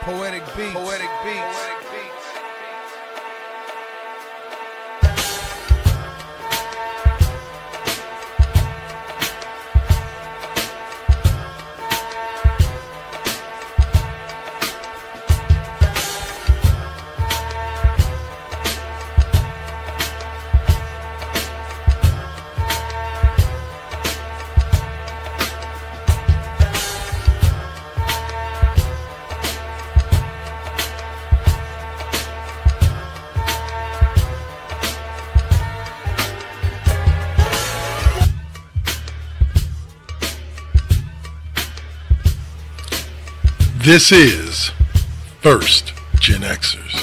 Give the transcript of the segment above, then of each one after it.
Poetic beats. Poetic beats. This is First GenXers.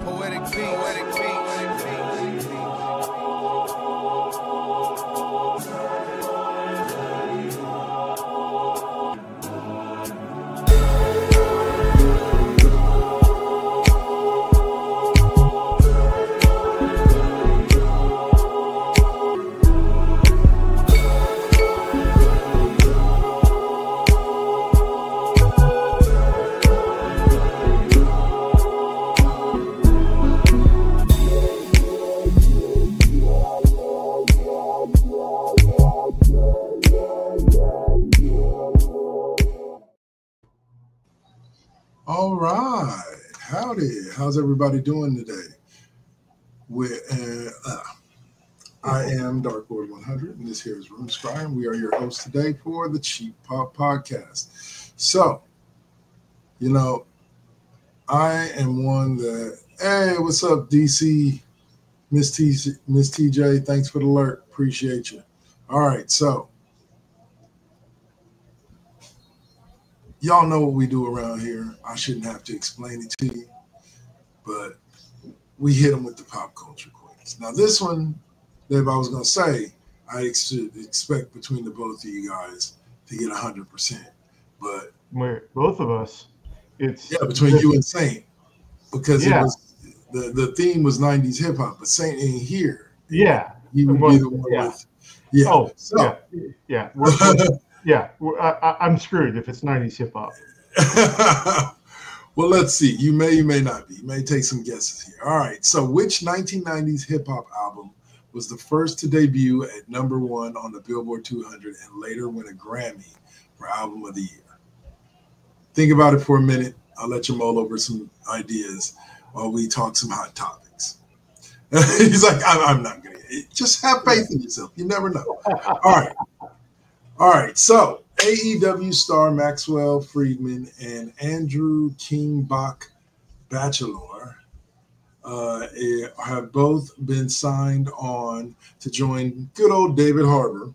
Poetic beats. Poetic beats. All right. Howdy. How's everybody doing today? I am Darkboard 100, and this here is Room Scry, and we are your hosts today for the Cheap Pop Podcast. So, I am one that, hey, what's up, DC? Miss TJ, thanks for the alert. Appreciate you. All right, so y'all know what we do around here. I shouldn't have to explain it to you, but we hit them with the pop culture quiz. Now, this one, Dave, I was going to say, I should expect between the both of you guys to get 100%. But both of us, between you and Saint, because it was the theme was 90s hip hop, but Saint ain't here. Yeah, he would be the one with. Yeah. Oh, so. yeah. I'm screwed if it's 90s hip hop. Well, let's see. You may not be. You may take some guesses here. All right. So, which 1990s hip hop album was the first to debut at #1 on the Billboard 200 and later win a Grammy for Album of the Year? Think about it for a minute. I'll let you mull over some ideas while we talk some hot topics. He's like, I'm not going to. Just have faith in yourself. You never know. All right. So, AEW star Maxwell Friedman and Andrew King Bach Bachelor have both been signed on to join good old David Harbour.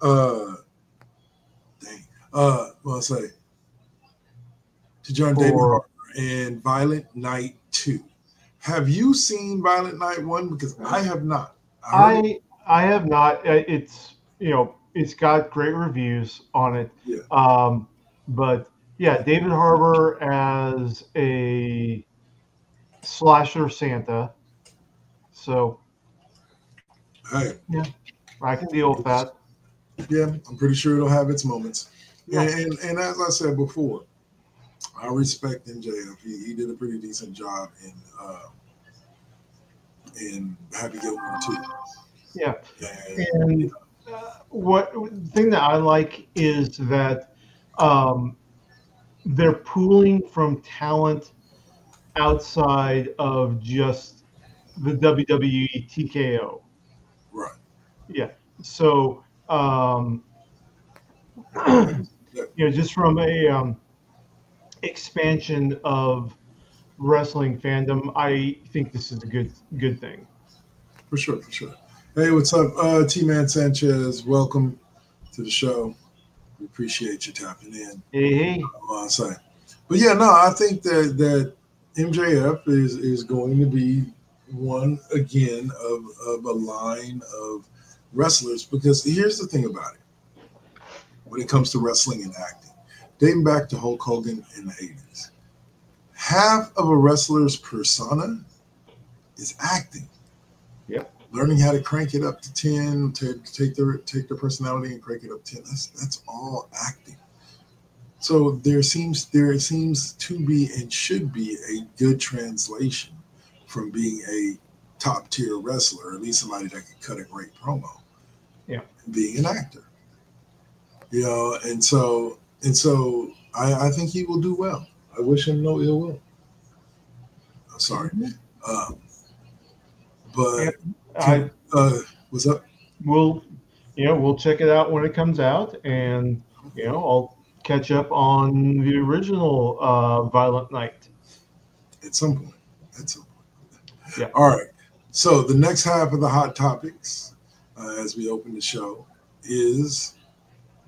To join David Harbour in Violent Night 2. Have you seen Violent Night 1? Because I have not. I have not. It's got great reviews on it. Yeah. But yeah, David Harbour as a slasher Santa. So hey, yeah, I can deal with that. Yeah, I'm pretty sure it'll have its moments. Yeah. And as I said before, I respect MJF. He did a pretty decent job in Happy Gilmore too. Yeah. And the thing that I like is that they're pooling from talent outside of just the WWE TKO. Right. Yeah. So just from a expansion of wrestling fandom, I think this is a good thing. For sure. Hey, what's up, T-Man Sanchez? Welcome to the show. We appreciate you tapping in. Hey. But yeah, no, I think that MJF is going to be one again of a line of wrestlers, because here's the thing about it. When it comes to wrestling and acting, dating back to Hulk Hogan in the 80s, half of a wrestler's persona is acting. Yep. Learning how to crank it up to 10, to take their personality and crank it up 10. That's all acting. So there seems to be and should be a good translation from being a top tier wrestler, or at least somebody that can cut a great promo. Yeah. And being an actor. And so I think he will do well. I wish him no ill will. I'm sorry. But what's up? We'll check it out when it comes out, and I'll catch up on the original Violent Night at some point. Yeah. All right. So the next half of the hot topics, as we open the show, is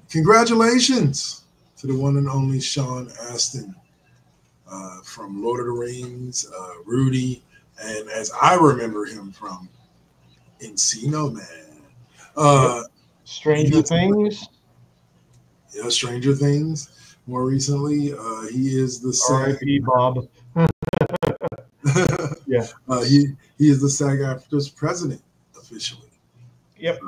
congratulations to the one and only Sean Astin from Lord of the Rings, Rudy, and as I remember him from Encino Man. Stranger Things. Yeah, Stranger Things. More recently, he is the R.I.P. Bob. Yeah. He is the SAG-AFTRA's president officially. Yep.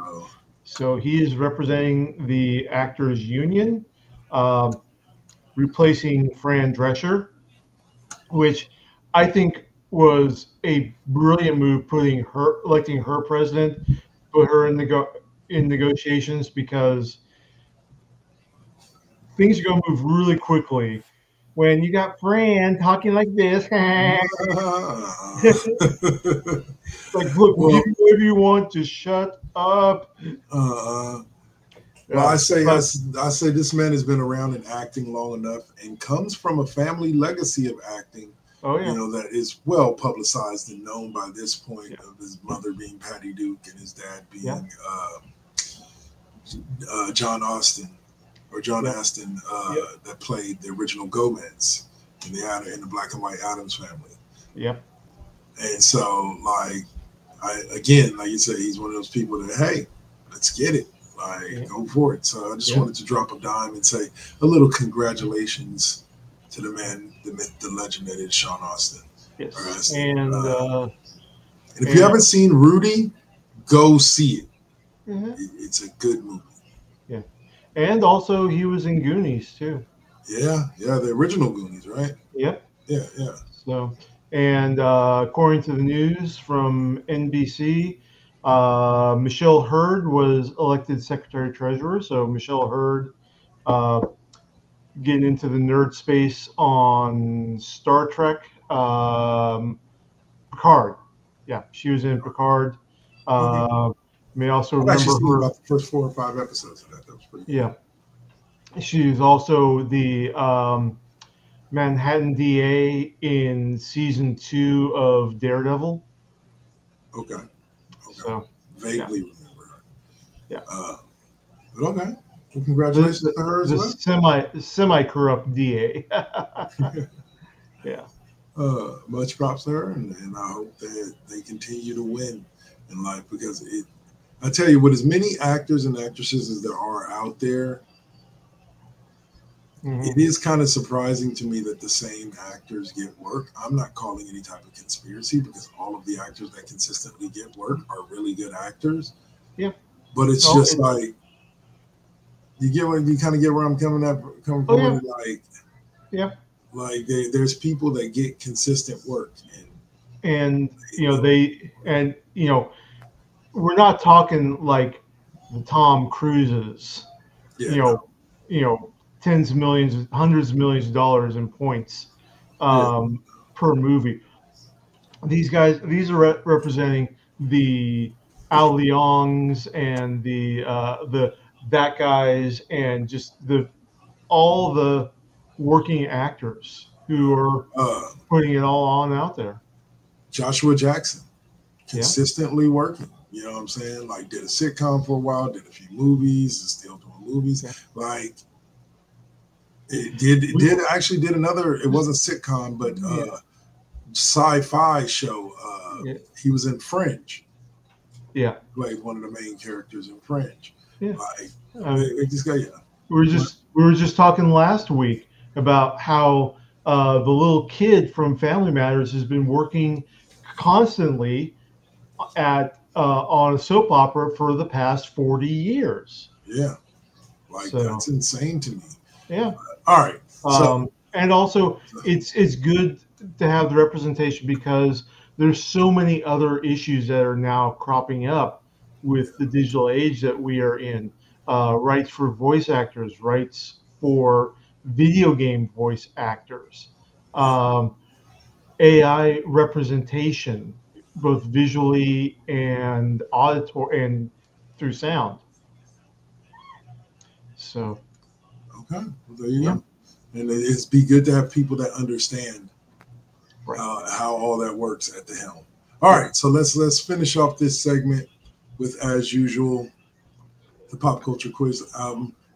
So he is representing the Actors Union, replacing Fran Drescher, which I think was a brilliant move, electing her president, put her in negotiations, because things are going to move really quickly when you got Fran talking like this. Like, look, we'll give you whatever you want, just shut up. Well, I say this man has been around in acting long enough and comes from a family legacy of acting. Oh, yeah. That is well publicized and known by this point, of his mother being Patty Duke and his dad being John Astin that played the original Gomez in the Black and White Addams Family. Yep. And so, like you say, he's one of those people that, hey, let's get it. Go for it. So I just wanted to drop a dime and say a little congratulations to the man, the myth, the legend that is Sean Astin. Yes. And if you haven't seen Rudy, go see it. Mm-hmm. It's a good movie. Yeah. And also he was in Goonies too. Yeah, the original Goonies, right? Yep. Yeah. So, and according to the news from NBC, Michelle Hurd was elected Secretary Treasurer. So Michelle Hurd, getting into the nerd space on Star Trek, Picard. Yeah, she was in Picard. May also remember her about the first 4 or 5 episodes of that. That was pretty good. Yeah. She's also the Manhattan DA in season 2 of Daredevil. Okay. So, vaguely remember her. Yeah. But okay. Well, congratulations to her as well. Semi-corrupt DA. Yeah. Much props to her, and I hope that they continue to win in life, because I tell you what, as many actors and actresses as there are out there, it is kind of surprising to me that the same actors get work. I'm not calling any type of conspiracy, because all of the actors that consistently get work are really good actors. Yeah. But it's like, you kind of get where I'm coming from. Like, yeah. Like there's people that get consistent work, and we're not talking like the Tom Cruises, tens of millions, hundreds of millions of dollars in points per movie. These are representing the Al Leongs and that guys, and just all the working actors who are putting it all on out there. Joshua Jackson, consistently working. You know what I'm saying? Like, did a sitcom for a while, did a few movies, is still doing movies. Yeah. Like, it did another. It wasn't a sitcom, but sci-fi show. He was in Fringe. Yeah, played one of the main characters in Fringe. Yeah, like, we were just talking last week about how the little kid from Family Matters has been working constantly at on a soap opera for the past 40 years. Yeah. Like, So, that's insane to me. yeah. All right. So, And also, it's good to have the representation because there's so many other issues that are now cropping up with the digital age that we are in. Rights for voice actors, rights for video game voice actors, AI representation, both visually and auditory and through sound. So, okay. Well, there you yeah. go. And it's be good to have people that understand Right. how all that works at the helm. All right, so let's finish off this segment with, as usual, the pop culture quiz.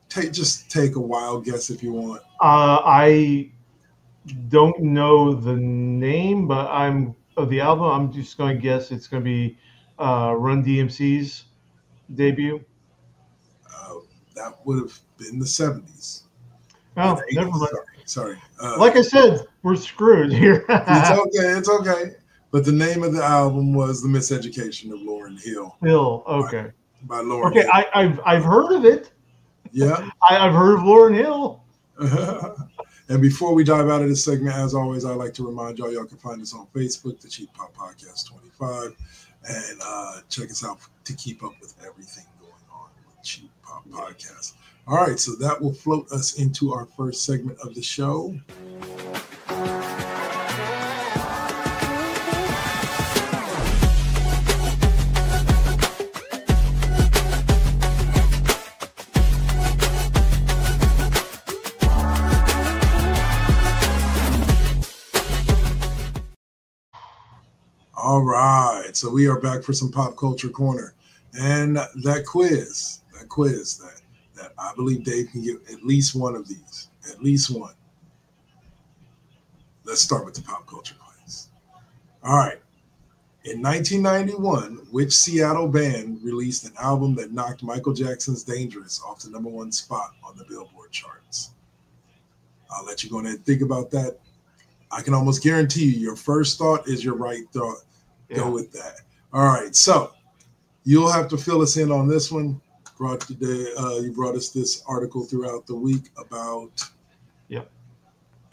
Take a wild guess if you want. I don't know the name, but of the album. I'm just going to guess it's going to be Run DMC's debut. That would have been the 70s. Oh, never mind. Sorry. Like I said, we're screwed here. It's okay. But the name of the album was The Miseducation of Lauryn Hill. Hill, okay. By Lauryn Okay, Hill. I've heard of it. Yeah. I've heard of Lauryn Hill. And before we dive out of this segment, as always, I'd like to remind y'all can find us on Facebook, the Cheap Pop Podcast 25, and check us out to keep up with everything going on with Cheap Pop Podcast. All right, so that will float us into our first segment of the show. All right, so we are back for some Pop Culture Corner. And that quiz that I believe Dave can get at least one of these, at least one. Let's start with the Pop Culture quiz. All right. In 1991, which Seattle band released an album that knocked Michael Jackson's Dangerous off the #1 spot on the Billboard charts? I'll let you go ahead and think about that. I can almost guarantee you your first thought is your right thought. Yeah. Go with that. All right. So you'll have to fill us in on this one. You brought us this article throughout the week about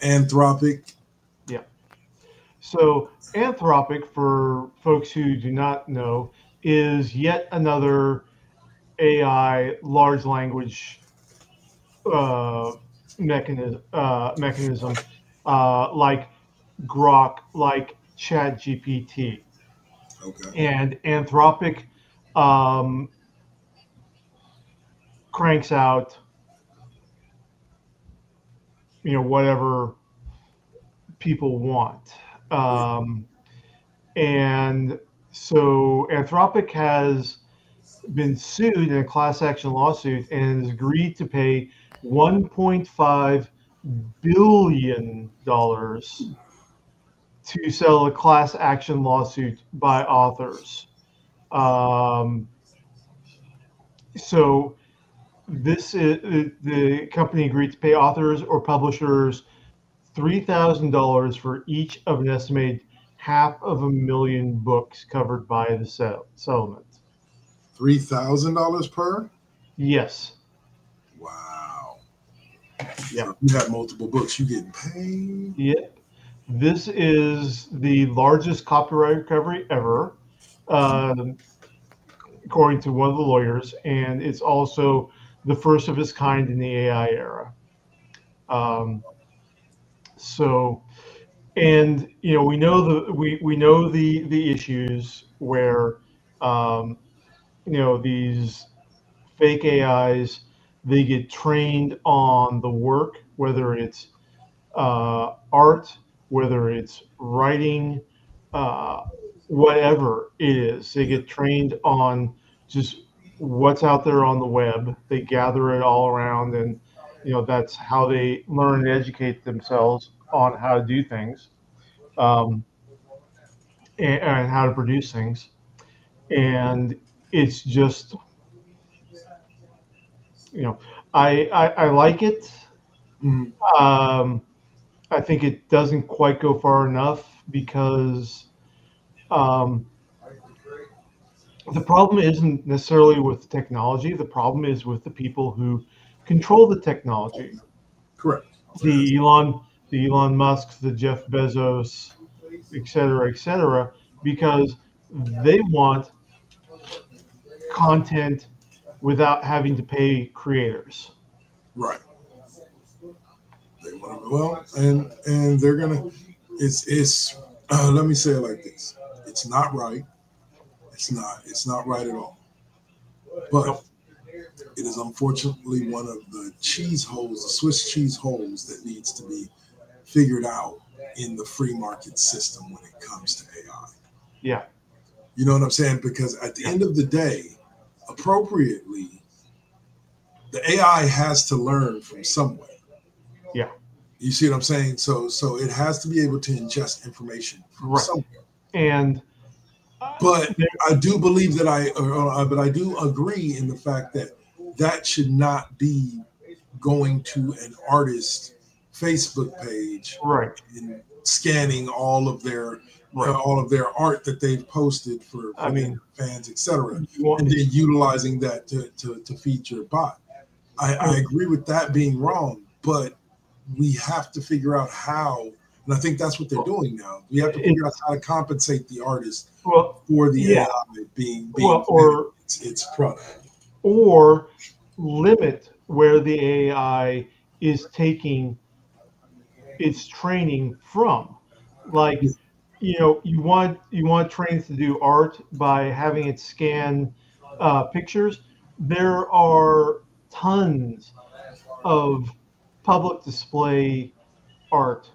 Anthropic. Yeah. So Anthropic, for folks who do not know, is yet another AI large language mechanism like Grok, like ChatGPT. Okay. And Anthropic cranks out, whatever people want. And so Anthropic has been sued in a class action lawsuit and has agreed to pay $1.5 billion to settle a class action lawsuit by authors. So this is the company agreed to pay authors or publishers $3,000 for each of an estimated 500,000 books covered by the settlement. $3,000 per? Yes. Wow. Yeah. So if you have multiple books, you getting paid? Yep. This is the largest copyright recovery ever, according to one of the lawyers, and it's also the first of its kind in the AI era. And we know the issues where these fake AIs, they get trained on the work, whether it's art, whether it's writing, whatever it is. They get trained on just what's out there on the web. They gather it all around, and that's how they learn and educate themselves on how to do things, and how to produce things. And it's just, I like it. Mm-hmm. I think it doesn't quite go far enough because The problem isn't necessarily with the technology. The problem is with the people who control the technology. Correct. The Elon, the Elon Musks, the Jeff Bezos, et cetera, because they want content without having to pay creators. Right. They want to, well, and they're gonna. It's. Let me say it like this. It's not right. It's not right at all. But it is unfortunately one of the cheese holes, the Swiss cheese holes that needs to be figured out in the free market system when it comes to AI. Yeah. You know what I'm saying? Because at the end of the day, appropriately, the AI has to learn from somewhere. Yeah. You see what I'm saying? So it has to be able to ingest information from somewhere. And but I do believe that but I do agree in the fact that that should not be going to an artist Facebook page, right, and scanning all of their art that they've posted for their fans, etc., and then utilizing that to feed your bot. I agree with that being wrong, but we have to figure out how, and I think that's what they're doing now. We have to figure out how to compensate the artist for the AI being or its product, or limit where the AI is taking its training from. Like, you want trains to do art by having it scan pictures. There are tons of public display art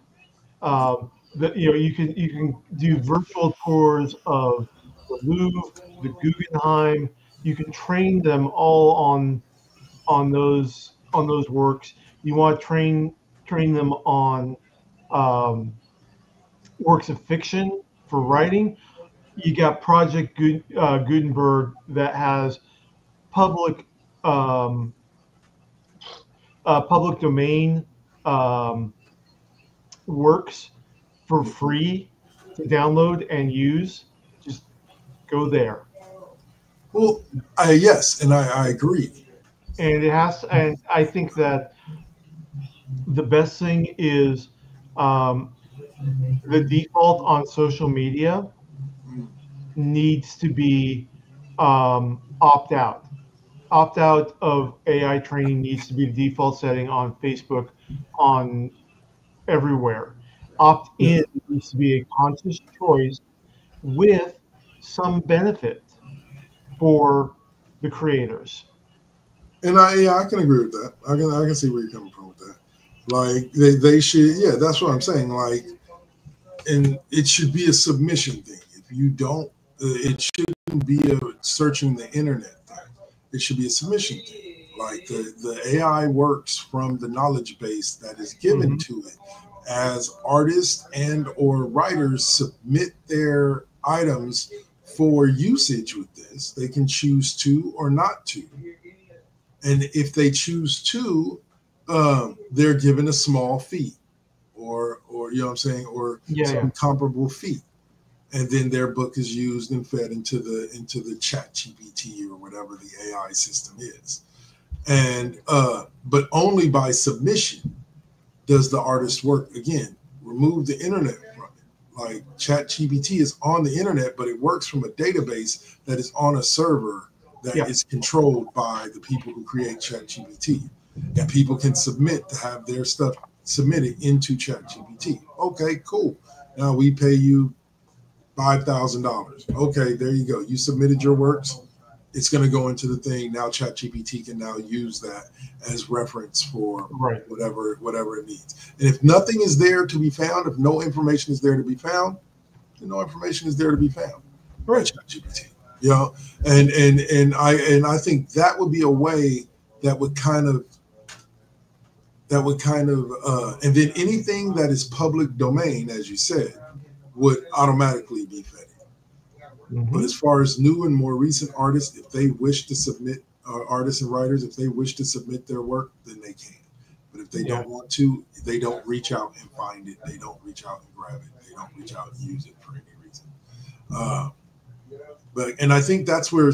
that you can do virtual tours of the Louvre, the Guggenheim. You can train them all on those works. You want to train them on works of fiction for writing. You got Project Gutenberg that has public public domain works for free to download and use. Just go there. Well, yes, and I agree. And and I think that the best thing is the default on social media needs to be opt out. Opt out of AI training needs to be the default setting on Facebook, on everywhere. Opt in needs to be a conscious choice with some benefit for the creators. And I can agree with that. I can see where you're coming from with that. Like they should, that's what I'm saying. Like, and it should be a submission thing. If you don't, it shouldn't be a searching the internet thing. It should be a submission thing. Like the AI works from the knowledge base that is given to it. As artists and or writers submit their items for usage with this, they can choose to or not to. And if they choose to, they're given a small fee, or you know what I'm saying, or some comparable fee, and then their book is used and fed into the Chat GPT or whatever the AI system is, and but only by submission does the artist work. Again, remove the internet from it. Like Chat GPT is on the internet, but it works from a database that is on a server that is controlled by the people who create ChatGPT, and people can submit to have their stuff submitted into ChatGPT. Okay, cool. Now we pay you $5,000. Okay, there you go. You submitted your works. It's going to go into the thing. Now ChatGPT can now use that as reference for whatever it needs. And if nothing is there to be found, if no information is there to be found, then no information is there to be found. Right, ChatGPT. You know, and I think that would be a way that would kind of and then anything that is public domain, as you said, would automatically be vetted. But as far as new and more recent artists, if they wish to submit, artists and writers, if they wish to submit their work, then they can. But if they don't want to, they don't reach out and find it. They don't reach out and grab it. They don't reach out and use it for any reason. And I think that's where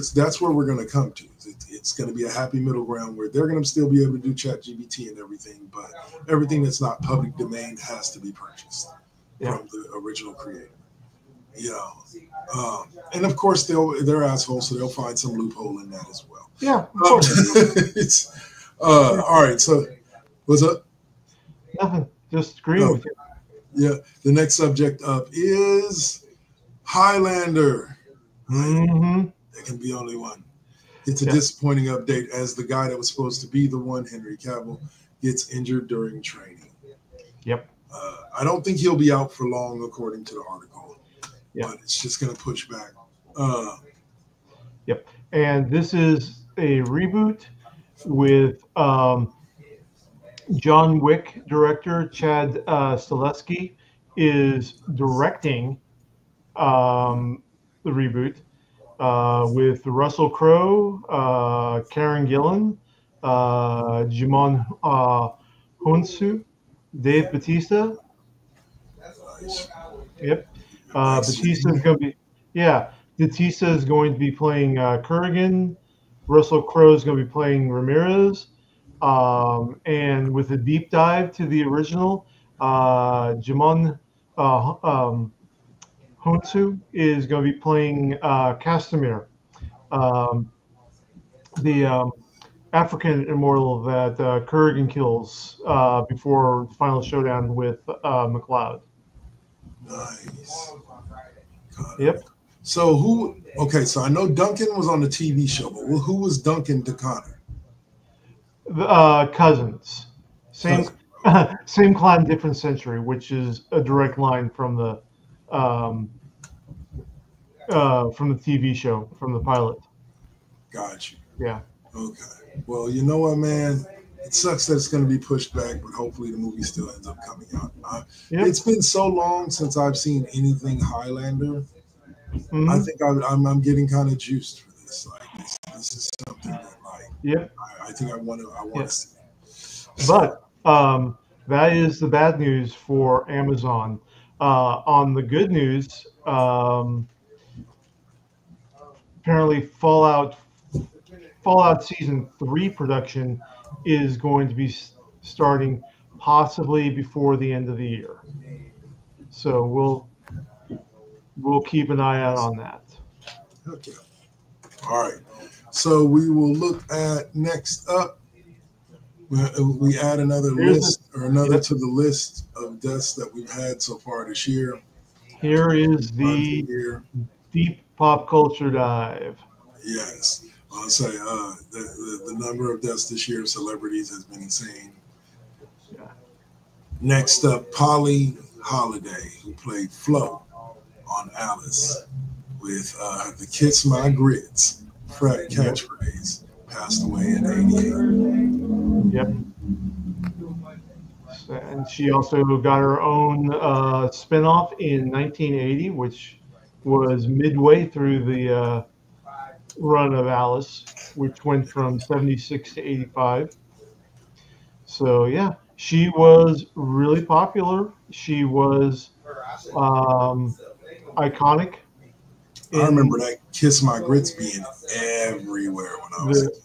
we're going to come to. It's going to be a happy middle ground where they're going to still be able to do ChatGPT and everything, but everything that's not public domain has to be purchased from the original creator. You know, and of course they're assholes, so they'll find some loophole in that as well. Yeah. All right. So, what's up? Nothing. Just agreeing with you. Yeah. The next subject up is Highlander. Mm-hmm. There can be only one. It's a disappointing update as the guy that was supposed to be the one, Henry Cavill, gets injured during training. Yep. I don't think he'll be out for long, according to the article. Yep. But it's just going to push back. Yep. And this is a reboot with John Wick director Chad Stahelski is directing the reboot. With Russell Crowe, Karen Gillan, Jimon Honsu, Dave Bautista. Yep. Batista is going to be, Batista is going to be playing Kurgan. Russell Crowe is going to be playing Ramirez. And with a deep dive to the original, Jimon Honsu is going to be playing Castamir, the African immortal that Kurgan kills before the final showdown with McLeod. Nice. Yep. So who? Okay, so I know Duncan was on the TV show, but who was Duncan to Connor? Cousins. Same clan, different century, which is a direct line from the TV show, from the pilot. Got you. Yeah. Okay. Well, you know what, man? It sucks that it's going to be pushed back, but hopefully the movie still ends up coming out. It's been so long since I've seen anything Highlander. Mm-hmm. I think I'm getting kind of juiced for this. Like this is something that I think I want to see. But that is the bad news for Amazon. On the good news, apparently Fallout Season 3 production is going to be starting possibly before the end of the year. So we'll keep an eye out on that. Okay. All right. So we will look at next up. We add another list to the list of deaths that we've had so far this year. Here is the deep pop culture dive. Yes. I'll say the number of deaths this year of celebrities has been insane. Yeah. Next up, Polly Holiday, who played Flo on Alice with the Kiss My Grits catchphrase, passed away at 88. Yep. And she also got her own spinoff in 1980, which was midway through the run of Alice, which went from 76 to 85. So yeah, she was really popular. She was iconic. I remember that Kiss My Grits being everywhere when I was a kid.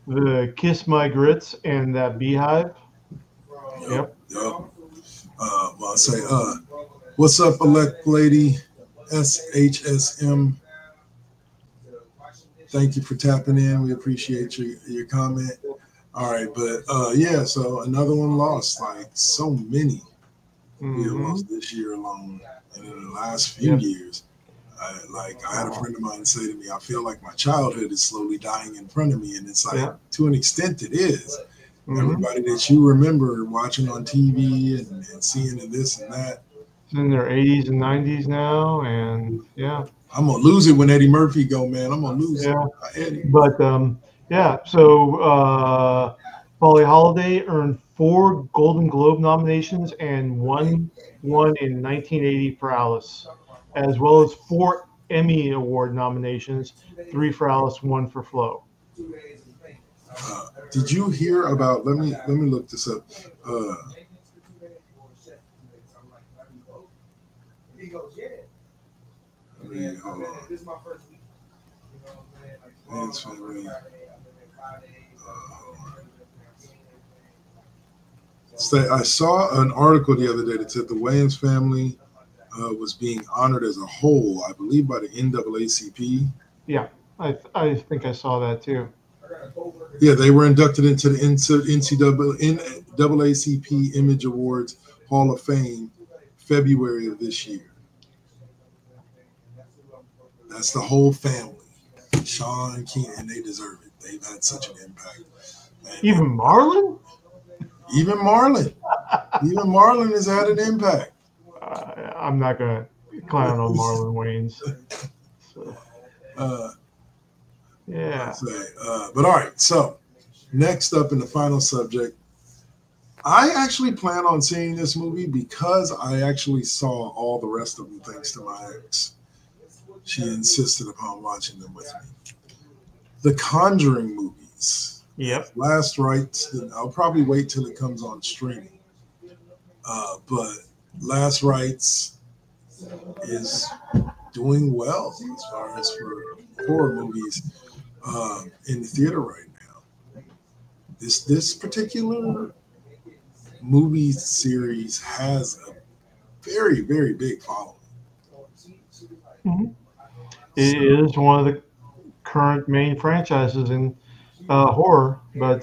The Kiss My Grits and that Beehive. Yep. Well, I'll say, what's up, elect lady SHSM? Thank you for tapping in. We appreciate your comment. All right, but so another one lost, like so many. We lost this year alone, and in the last few years. I had a friend of mine say to me, I feel like my childhood is slowly dying in front of me. And it's like, to an extent, it is. Everybody that you remember watching on TV and seeing and this and that. In their 80s and 90s now. And I'm going to lose it when Eddie Murphy go, man. I'm going to lose it. But, so Polly Holiday earned 4 Golden Globe nominations and one in 1980 for Alice, as well as 4 Emmy Award nominations, 3 for Alice, 1 for Flo. Did you hear about? Let me look this up. Hold on. Wayans family. I saw an article the other day that said the Wayans family was being honored as a whole, I believe, by the NAACP. Yeah, I think I saw that too. Yeah, they were inducted into the NAACP Image Awards Hall of Fame February of this year. That's the whole family. Sean, Keenan, and they deserve it. They've had such an impact. Even Marlon? Even Marlon. Even Marlon has had an impact. I'm not going to clown on Marlon Wayans. So, yeah. But all right, so next up in the final subject, I actually plan on seeing this movie because I actually saw all the rest of them thanks to my ex. She insisted upon watching them with me. The Conjuring movies. Yep. Last Rites, I'll probably wait till it comes on streaming. But Last Rites is doing well as far as for horror movies in the theater right now. This particular movie series has a very, very big following. Mm-hmm. It is one of the current main franchises in horror, but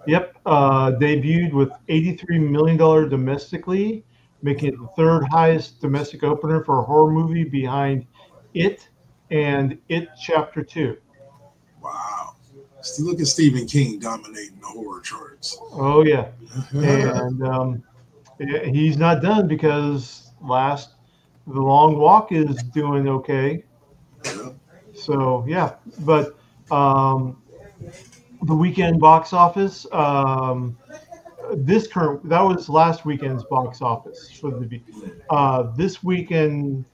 debuted with $83 million domestically, making it the third highest domestic opener for a horror movie behind It and It Chapter 2. Wow. Still look at Stephen King dominating the horror charts. Oh, yeah. And he's not done because The Long Walk is doing okay. Yeah. So, yeah. But the weekend box office, that was last weekend's box office for the this weekend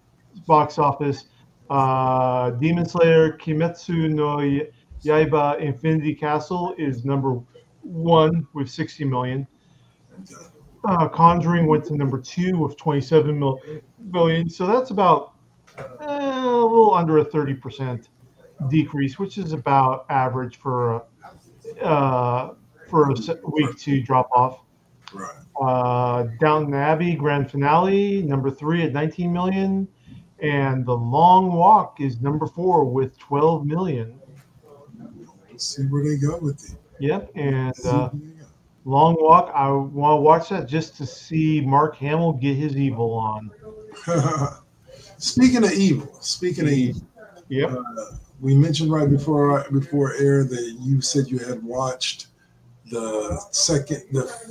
box office, Demon Slayer Kimetsu no Yaiba Infinity Castle is number 1 with 60 million. Conjuring went to number 2 with 27 million. So that's about a little under a 30% decrease, which is about average for a week 2 drop off. Right. Downton Abbey grand finale number 3 at 19 million, and The Long Walk is number 4 with 12 million. Let's see where they go with it. Yep, and Long Walk, I want to watch that just to see Mark Hamill get his evil on. Speaking of evil, yep. We mentioned right before air that you said you had watched the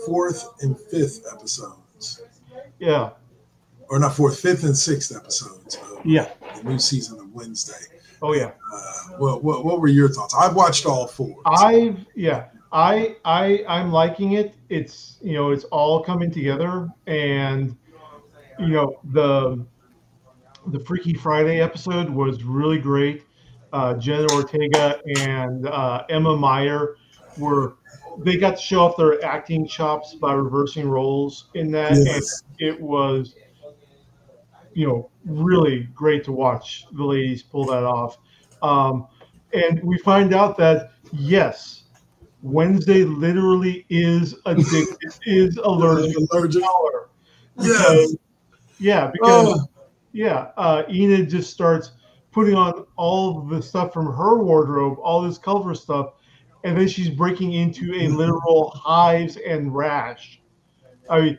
4th and 5th episodes. Yeah. Or not 4th, 5th and 6th episodes. Yeah. The new season of Wednesday. Oh yeah. What were your thoughts? I've watched all 4. I'm liking it. It's it's all coming together, and the Freaky Friday episode was really great. Jen Ortega and Emma Meyer they got to show off their acting chops by reversing roles in that. Yes. And it was really great to watch the ladies pull that off. And we find out that yes, Wednesday literally is addicted, is allergic to color. Yes. Because Enid just starts putting on all the stuff from her wardrobe, all this color stuff, and then she's breaking into a literal hives and rash. I mean,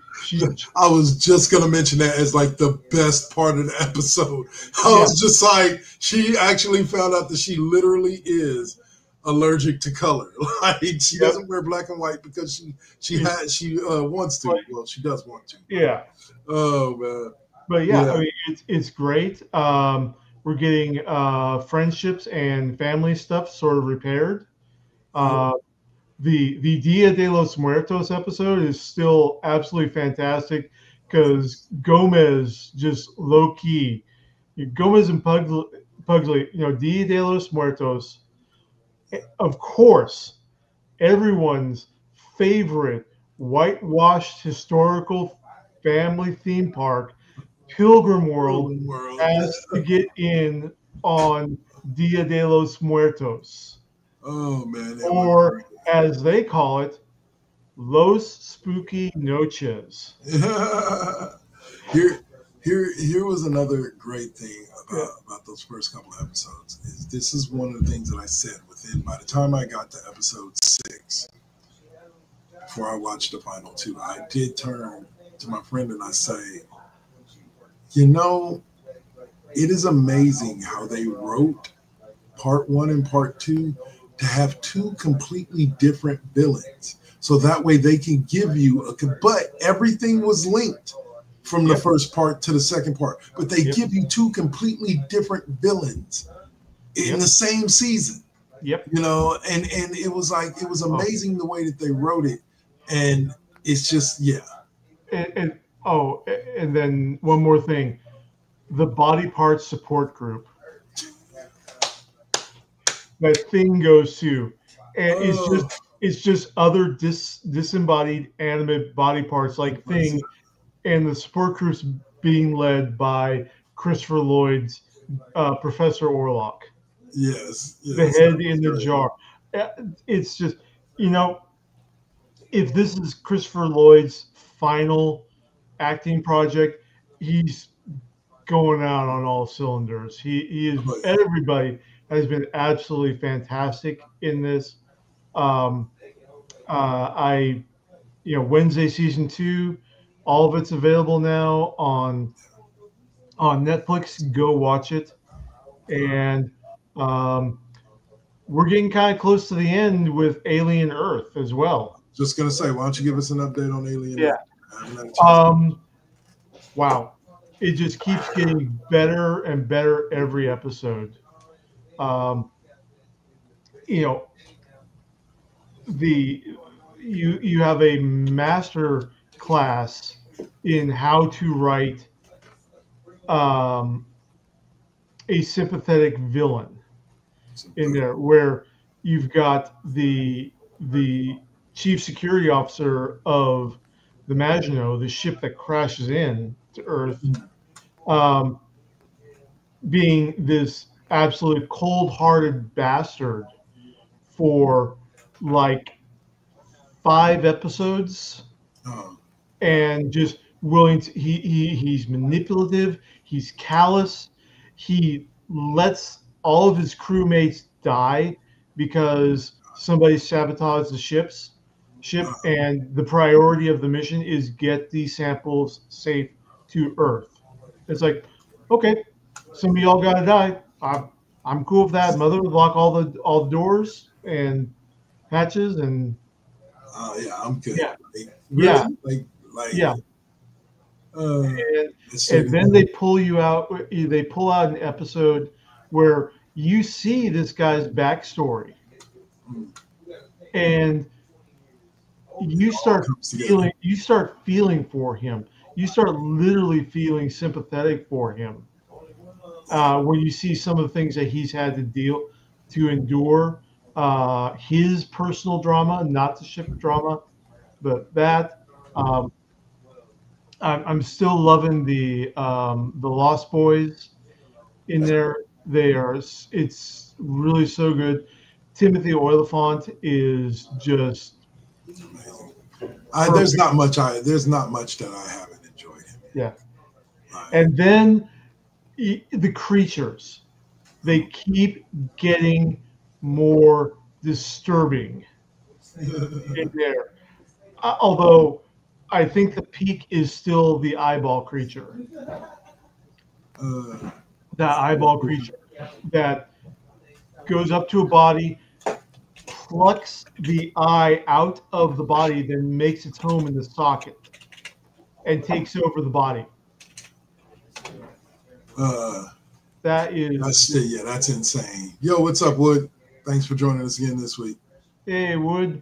I was just gonna mention that as like the best part of the episode. I was just like, she actually found out that she literally is allergic to color. Like she doesn't wear black and white because she wants to. Well, she does want to. Yeah. Oh man. But I mean, it's great. We're getting friendships and family stuff sort of repaired. The Dia de los Muertos episode is still absolutely fantastic because Gomez just low key. Gomez and Pugsley, Dia de los Muertos, of course, everyone's favorite whitewashed historical family theme park, Pilgrim World, has to get in on Dia de los Muertos, Oh man, that or as they call it, Los Spooky Noches. was here was another great thing about those first couple of episodes. Is this is one of the things that I said within by the time I got to episode 6, before I watched the final 2, I did turn to my friend and I say, you know, it is amazing how they wrote part 1 and part 2 to have 2 completely different villains. So that way they can give you but everything was linked from the first part to the second part. But they give you 2 completely different villains in the same season. Yep. You know, and it was like, it was amazing the way that they wrote it. And it's just, And then one more thing. The body parts support group that Thing goes to, and it's just other disembodied animate body parts like Thing, and the support group's being led by Christopher Lloyd's Professor Orlok. Yes, The head in the jar. It's just, you know, if this is Christopher Lloyd's final acting project, he's going out on all cylinders. He is. Everybody has been absolutely fantastic in this. Wednesday season 2, all of it's available now on Netflix. Go watch it, and we're getting kind of close to the end with Alien Earth as well. Just gonna say, why don't you give us an update on Alien? Yeah. Wow. It just keeps getting better and better every episode. You have a master class in how to write a sympathetic villain in there, where you've got the chief security officer of the Maginot, the ship that crashes in to Earth, being this absolute cold-hearted bastard for like 5 episodes, and just willing to. He's manipulative. He's callous. He lets all of his crewmates die because somebody sabotaged the ship, and the priority of the mission is get these samples safe to Earth. It's like, okay, some of y'all gotta die. I'm cool with that. Mother would lock all the doors and hatches, and I'm good. Yeah. Really? Yeah. And then they pull you out. They pull out an episode where you see this guy's backstory, and you start feeling. You start feeling for him. You start literally feeling sympathetic for him when you see some of the things that he's had to endure. His personal drama, not the ship drama, but that. I'm still loving the Lost Boys in there. It's really so good. Timothy Olyphant is just there's not much that I haven't enjoyed him. Yeah. And then the creatures, they keep getting more disturbing in there. Although I think the peak is still the eyeball creature. That eyeball creature that goes up to a body, plucks the eye out of the body, then makes its home in the socket and takes over the body. That's insane. Yo, what's up, Wood? Thanks for joining us again this week. Hey, Wood.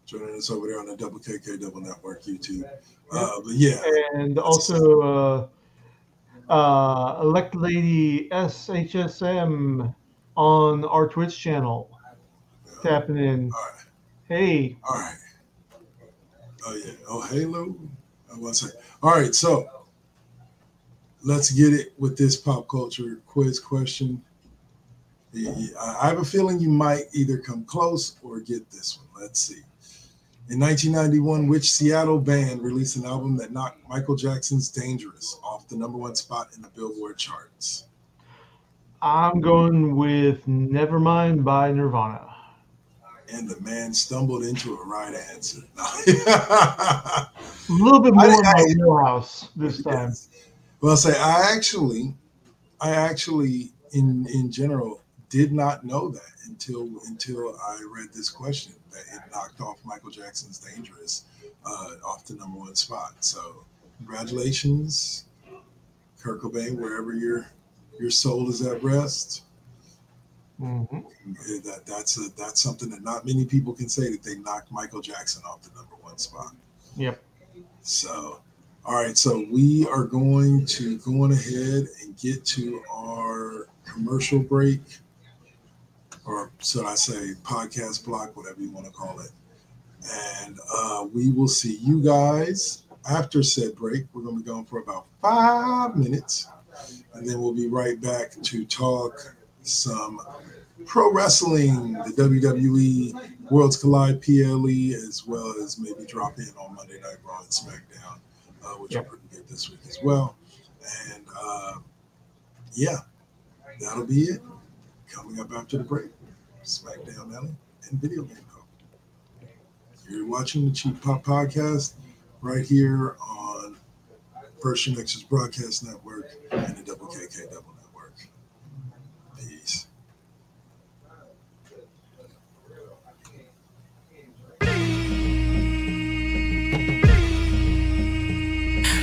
Joining us over there on the Double KK Double Network YouTube. But yeah. And also Elect Lady SHSM on our Twitch channel. Tapping in. All right. Hey. All right. Oh, yeah. Oh, Halo. I want to say. All right. So let's get it with this pop culture quiz question. I have a feeling you might either come close or get this one. Let's see. In 1991, which Seattle band released an album that knocked Michael Jackson's Dangerous off the #1 spot in the Billboard charts? I'm going with Nevermind by Nirvana. And the man stumbled into a right answer. A little bit more in my wheelhouse this time. Yes. Well, say I actually, in general, did not know that until I read this question, that it knocked off Michael Jackson's Dangerous off the #1 spot. So congratulations, Kurt Cobain, wherever your soul is at rest. Mm-hmm. That's something that not many people can say, that they knocked Michael Jackson off the #1 spot. Yep. So, all right. So we are going to go on ahead and get to our commercial break, or should I say podcast block, whatever you want to call it. And we will see you guys after said break. We're going to be going for about 5 minutes, and then we'll be right back to talk some pro wrestling, the WWE Worlds Collide PLE, as well as maybe drop in on Monday Night Raw and SmackDown, which are pretty good this week as well. And yeah, that'll be it. Coming up after the break, SmackDown Alley and Video Game Talk. You're watching the Cheap Pop Podcast right here on First GenXers Broadcast Network and the WKK Double Network. Peace.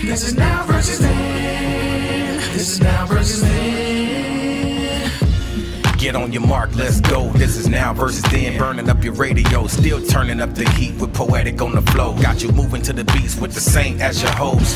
This is now versus then. This is now versus then. Get on your mark, let's go. This is now versus then. Burning up your radio, still turning up the heat with Poetic on the flow. Got you moving to the beats with the Saint as your host.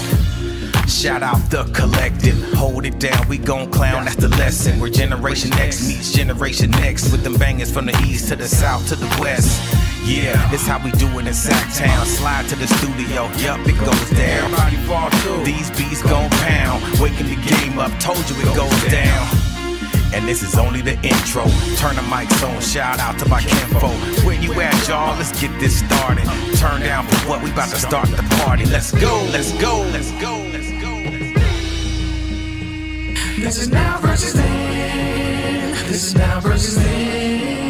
Shout out the collective, hold it down, we gon' clown, that's the lesson. Where Generation X meets Generation Next, with them bangers from the east to the south to the west. Yeah, this how we do it in Sacktown. Slide to the studio, yup, it goes down. Everybody fall through. These beats gon' pound, waking the game up, told you it goes down. And this is only the intro. Turn the mics on, shout out to my kinfo. Where you at, y'all? Let's get this started. Turn down for what? We about to start the party. Let's go, let's go, let's go, let's go. This is now versus then. This is now versus then.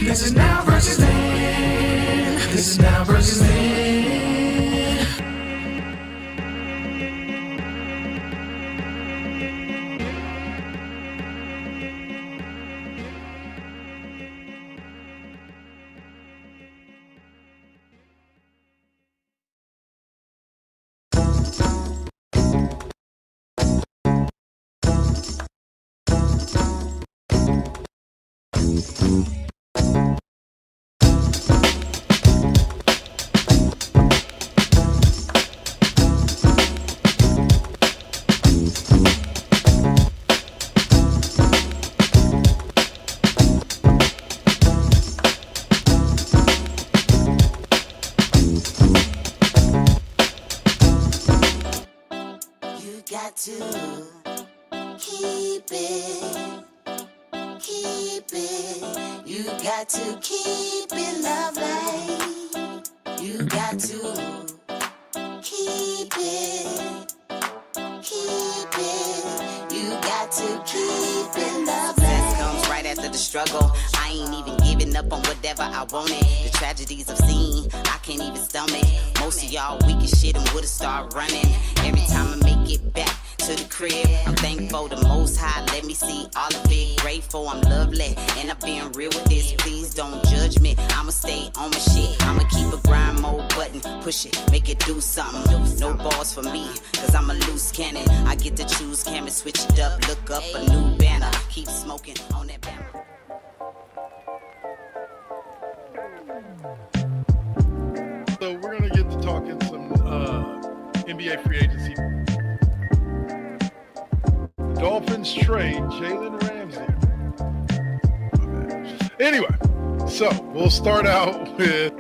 This is now versus then. This is now versus then. Make it do something, no balls for me, cause I'm a loose cannon. I get to choose, camera switch it up, look up a new banner, keep smoking on that banner. So we're gonna get to talking some NBA free agency. Dolphins trade Jalen Ramsey. Okay. Anyway, so we'll start out with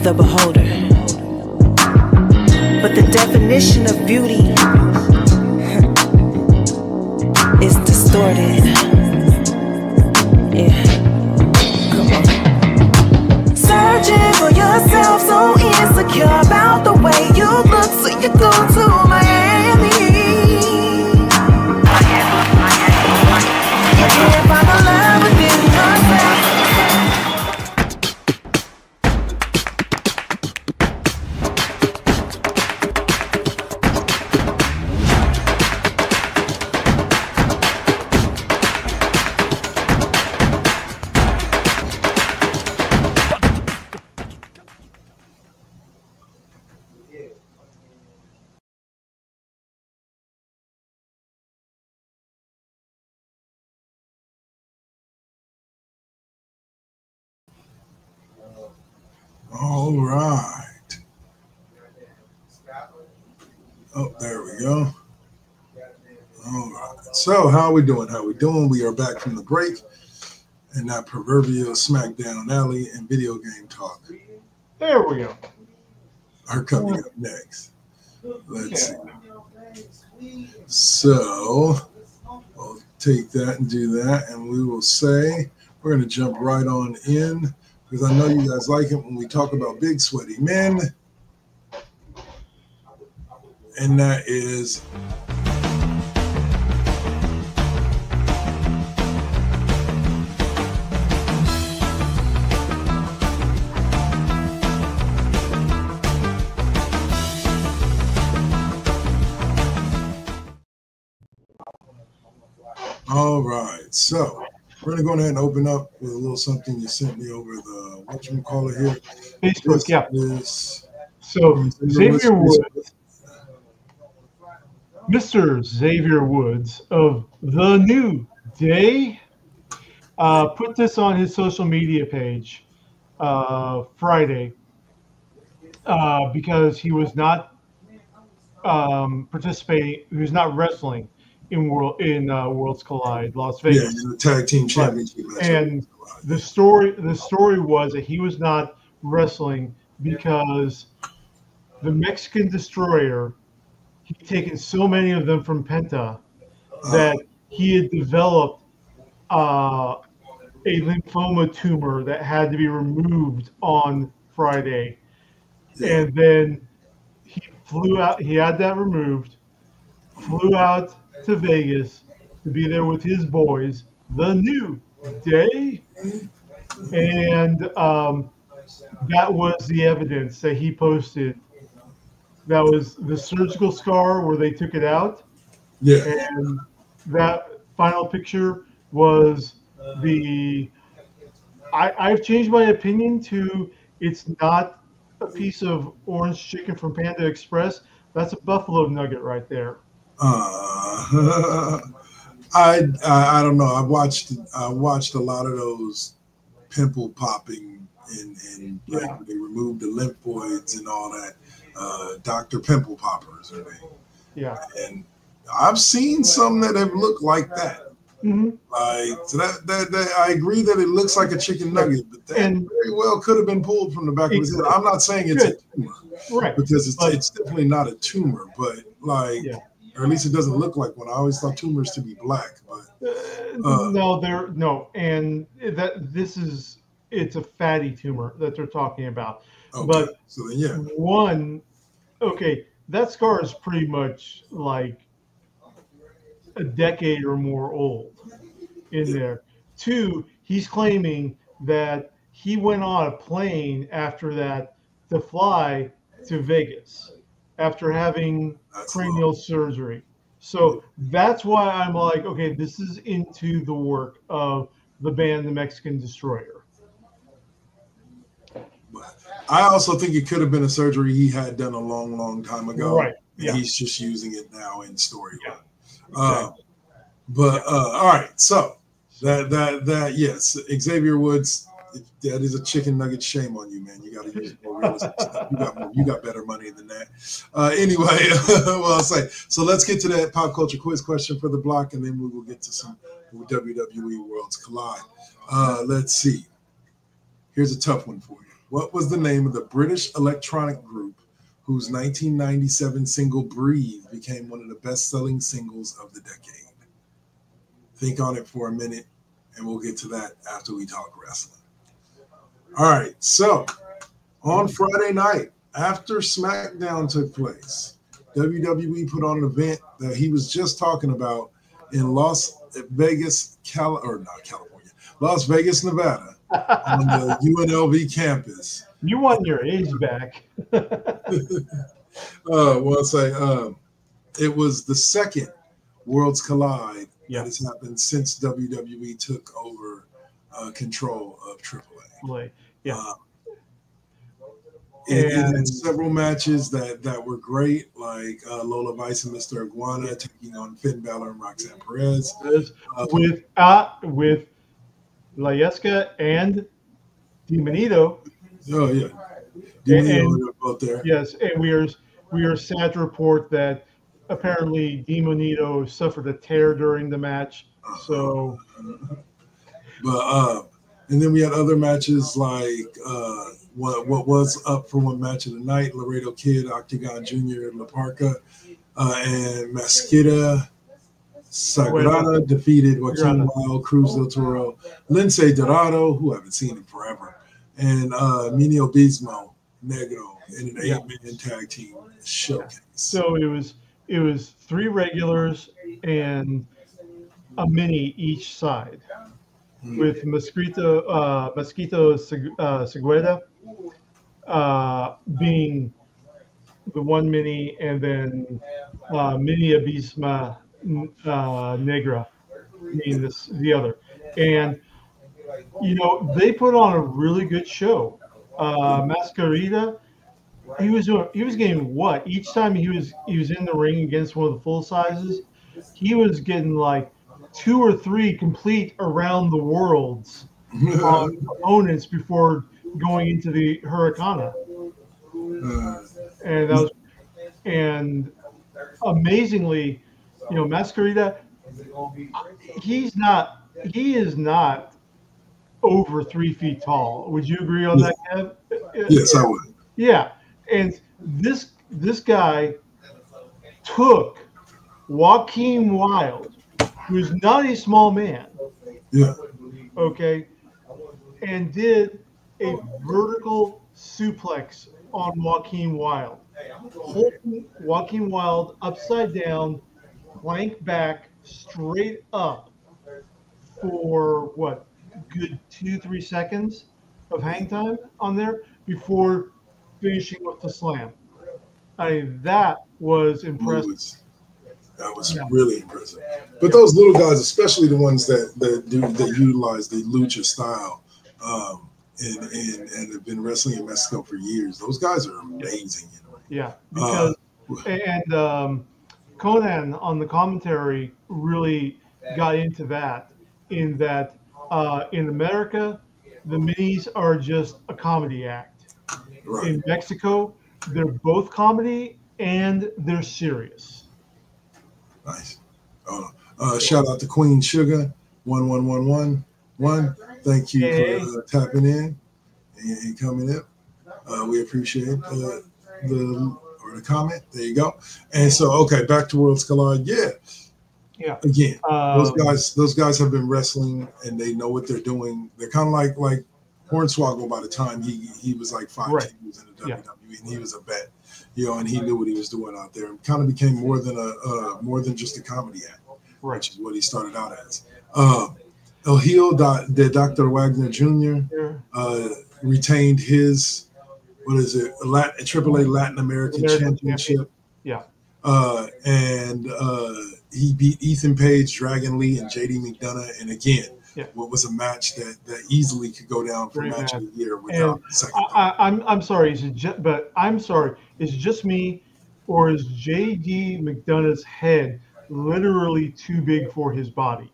the beholder. But the definition of beauty is distorted. Yeah, come on. Searching for yourself, so insecure about the way you look, so you go to Miami. You can't find the love within yourself. All right. Oh, there we go. All right. So how are we doing? How are we doing? We are back from the break and that proverbial SmackDown alley and video game talk There we go. are coming up next. Let's see. So I'll take that and do that, and we will say we're going to jump right on in because I know you guys like it when we talk about big sweaty men. And that is all right. So we're gonna go ahead and open up with a little something you sent me over the whatchamacallit here. Facebook, This yeah. is So Xavier Woods, Mr. Xavier Woods of The New Day, put this on his social media page Friday because he was not participating. He was not wrestling in Worlds Collide, Las yeah, Vegas. in the tag team championship match. And the story was that he was not wrestling because the Mexican Destroyer, he'd taken so many of them from Penta that he had developed a lymphoma tumor that had to be removed on Friday. Yeah. And then he flew out, he had that removed, flew out to Vegas to be there with his boys, The New Day. And that was the evidence that he posted. That was the surgical scar where they took it out. Yeah. And that final picture was I've changed my opinion to it's not a piece of orange chicken from Panda Express. That's a buffalo nugget right there. I don't know. I watched a lot of those pimple popping and like they removed the lymphoids and all that. Dr. Pimple Poppers are they? Yeah. And I've seen some that have looked like that. Mm-hmm. Like so that I agree that it looks like a chicken nugget, but that very well could have been pulled from the back of his head. I'm not saying it's a tumor, right? Because it's definitely not a tumor, but like, or at least it doesn't look like one. I always thought tumors to be black, but no, and it's a fatty tumor that they're talking about. Okay. But so then, yeah, that scar is pretty much like a decade or more old in there. Two, he's claiming that he went on a plane after that to fly to Vegas after having cranial surgery. So that's why I'm like, okay, this is into the work of the band, the Mexican Destroyer. I also think it could have been a surgery he had done a long, long time ago. Right. Yeah. And he's just using it now in storyline. Yeah. Exactly. All right. So that yes, Xavier Woods, that is a chicken nugget. Shame on you, man. You got to use more realistic stuff. You got better money than that. Anyway, well, I'll say. So let's get to that pop culture quiz question for the block, and then we will get to some WWE Worlds Collide. Let's see. Here's a tough one for you. What was the name of the British electronic group whose 1997 single Breathe became one of the best-selling singles of the decade? Think on it for a minute, and we'll get to that after we talk wrestling. All right, so on Friday night, after SmackDown took place, WWE put on an event that he was just talking about in Las Vegas, Las Vegas, Nevada, on the UNLV campus. You won your age back. It was the second Worlds Collide Yeah. that has happened since WWE took over control of AAA. Yeah. It had several matches that were great, like Lola Vice and Mr. Iguana taking on Finn Balor and Roxanne Perez. With Layeska and Dimonito. Oh yeah, Dimonito both there. Yes, and we are sad to report that apparently Dimonito suffered a tear during the match. So, and then we had other matches like what was up for one match of the night: Laredo Kid, Octagon Jr., La Parca, and Masquita Sagrada defeated Joaquin Wild, Cruz del Toro, Lince Dorado, who I haven't seen in forever, and Minio Bismo Negro in an 8-man tag team showcase. So it was 3 regulars and a mini each side, with Mosquito Segueda being the one mini, and then Mini Abisma Negra being the other. And they put on a really good show. Mascarita, he was getting what each time he was in the ring against one of the full sizes, he was getting like 2 or 3 complete around the worlds on opponents before going into the Hurricane. And amazingly, Mascarita, he is not over 3 feet tall. Would you agree on that, Kev? Yes, I would. Yeah, and this guy took Joaquin Wild, who's not a small man. Yeah. Okay, and did a vertical suplex on Joaquin Wild, holding Joaquin Wild upside down, plank back, straight up for what, good 2-3 seconds of hang time on there before finishing with the slam. I mean, that was impressive. That was really impressive. But those little guys, especially the ones that utilize the lucha style, and have been wrestling in Mexico for years, those guys are amazing. Yeah, because Conan on the commentary really got into that. In that, in America, the minis are just a comedy act. Right. In Mexico, they're both comedy and they're serious. Nice. Shout out to Queen Sugar 11111. Thank you for tapping in and coming in. We appreciate the comment. There you go. And so, okay, back to Worlds Collide. Yeah. Again, those guys have been wrestling and they know what they're doing. They're kind of like Hornswoggle. By the time he was like 5 years in the WWE, and he was a vet, and he knew what he was doing out there, and kind of became more than just a comedy act, which is what he started out as. El Hijo de Dr. Wagner Jr. Retained his AAA Latin American Championship. Yeah. And he beat Ethan Page, Dragon Lee, and JD McDonough. And again, what was a match that easily could go down for match of the year without a second. I'm sorry, is it just me, or is JD McDonough's head literally too big for his body?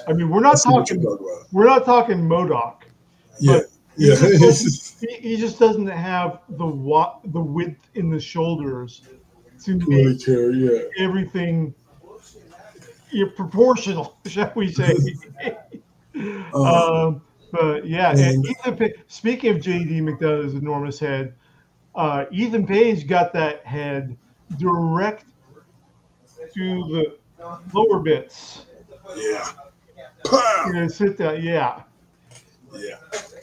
I mean, we're not talking MODOK. Yeah. He just doesn't have the width in the shoulders to make everything proportional, shall we say. But yeah, and speaking of JD McDonough's enormous head, Ethan Page got that head direct to the lower bits. Yeah. Pow! And sit down. Yeah.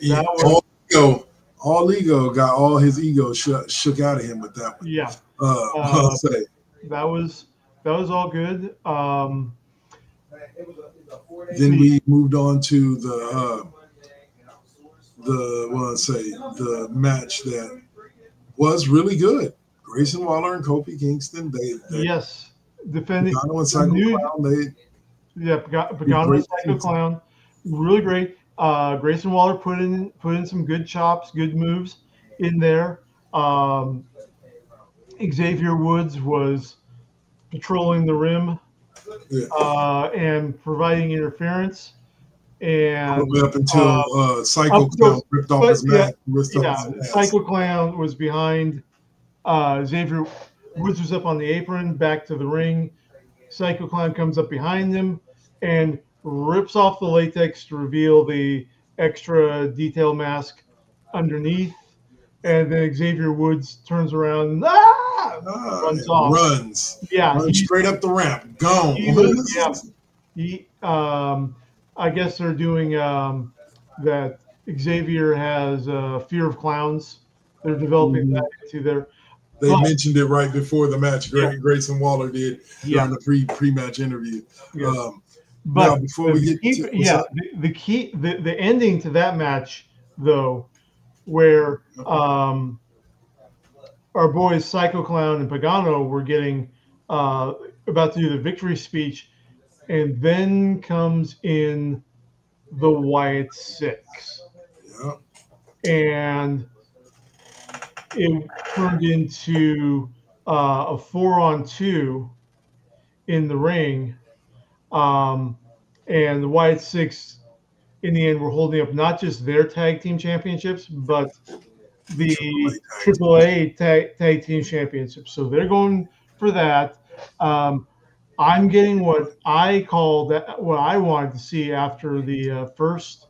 Yeah. All ego got all his ego shook out of him with that one. Yeah. I'll say. That was all good. Then we moved on to the match that was really good. Grayson Waller and Kofi Kingston. They yes, defending Pagano and Psycho Clown. Pagano and Psycho Clown, really great. Grayson Waller put in some good chops, good moves in there. Xavier Woods was patrolling the rim and providing interference. And up until Psycho Clown ripped off his mask. Psycho Clown was behind. Xavier Woods was up on the apron, back to the ring. Psycho Clown comes up behind him and rips off the latex to reveal the extra detail mask underneath. And then Xavier Woods turns around and runs off. Runs straight up the ramp. Gone. I guess they're doing that. Xavier has fear of clowns. They're developing that into their. They mentioned it right before the match. Grayson Waller did during the pre-match interview. Yeah. But now, before we get to the ending to that match, though, where our boys Psycho Clown and Pagano were getting about to do the victory speech, and then comes in the Wyatt Six, and it turned into a 4-on-2 in the ring, and the Wyatt Six in the end were holding up not just their tag team championships, but the AAA tag team championships. So they're going for that. I'm getting what I wanted to see after the first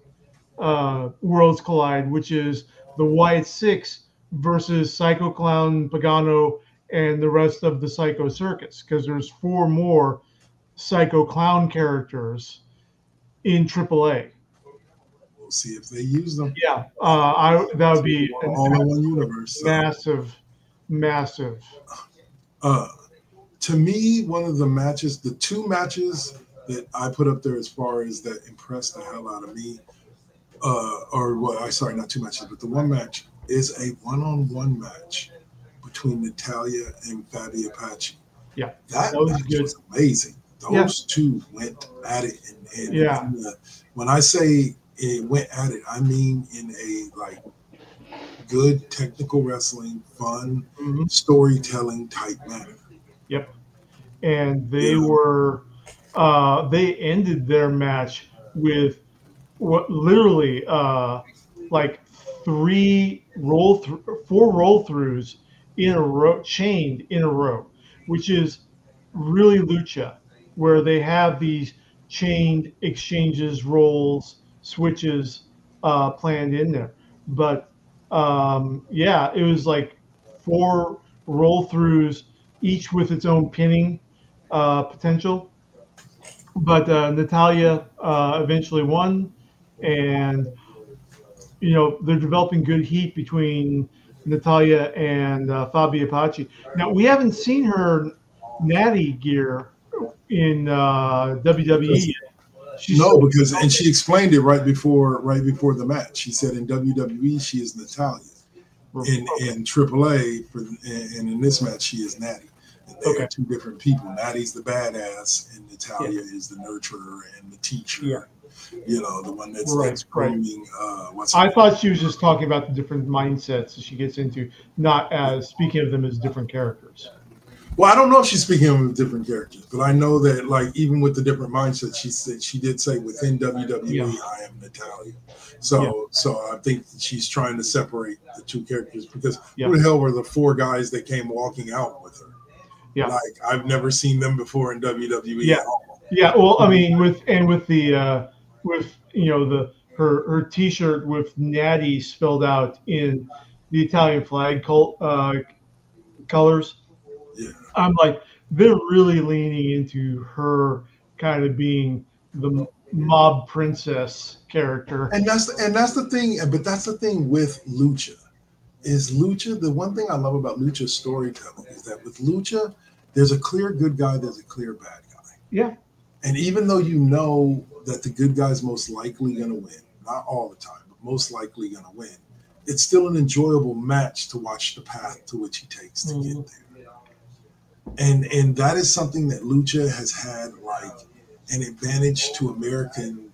Worlds Collide, which is the Wyatt Six versus Psycho Clown, Pagano, and the rest of the Psycho Circus, because there's 4 more Psycho Clown characters in AAA. We'll see if they use them. Yeah, that would be all in one universe. Massive. To me, one of the 2 matches that I put up there as far as that impressed the hell out of me, not 2 matches, but the one match is a one-on-one match between Natalya and Fabi Apache. Yeah, that match was amazing. Those 2 went at it, and when I say it went at it, I mean in a good technical wrestling, fun storytelling type manner. Yep, and they were they ended their match with what literally 4 roll-throughs in a row, chained in a row, which is really lucha, where they have these chained exchanges, rolls, switches planned in there. But it was 4 roll-throughs, each with its own pinning potential. But Natalya eventually won, and they're developing good heat between Natalya and Fabi Apache. Now, we haven't seen her natty gear in WWE yet. And she explained it right before the match. She said in WWE she is Natalya, in AAA and in this match she is Natty. And they are 2 different people. Natty's the badass, and Natalya is the nurturer and the teacher. Yeah. The one that's grooming. I thought she was just talking about the different mindsets that she gets into, not as speaking of them as different characters. Well, I don't know if she's speaking of different characters, but I know that even with the different mindsets, she did say within WWE, I am Natalya. So I think that she's trying to separate the 2 characters, because who the hell were the 4 guys that came walking out with her? Yeah, I've never seen them before in WWE. Yeah, at all. Yeah. Well, I mean, with the her T-shirt with Natty spelled out in the Italian flag colors. Yeah. I'm like, they're really leaning into her kind of being the mob princess character. And that's the thing. But that's the thing with Lucha. The one thing I love about Lucha storytelling is that with Lucha, there's a clear good guy, there's a clear bad guy. Yeah. And even though you know that the good guy's most likely going to win, not all the time, but most likely going to win, it's still an enjoyable match to watch the path to which he takes to get there. And that is something that Lucha has had like an advantage to American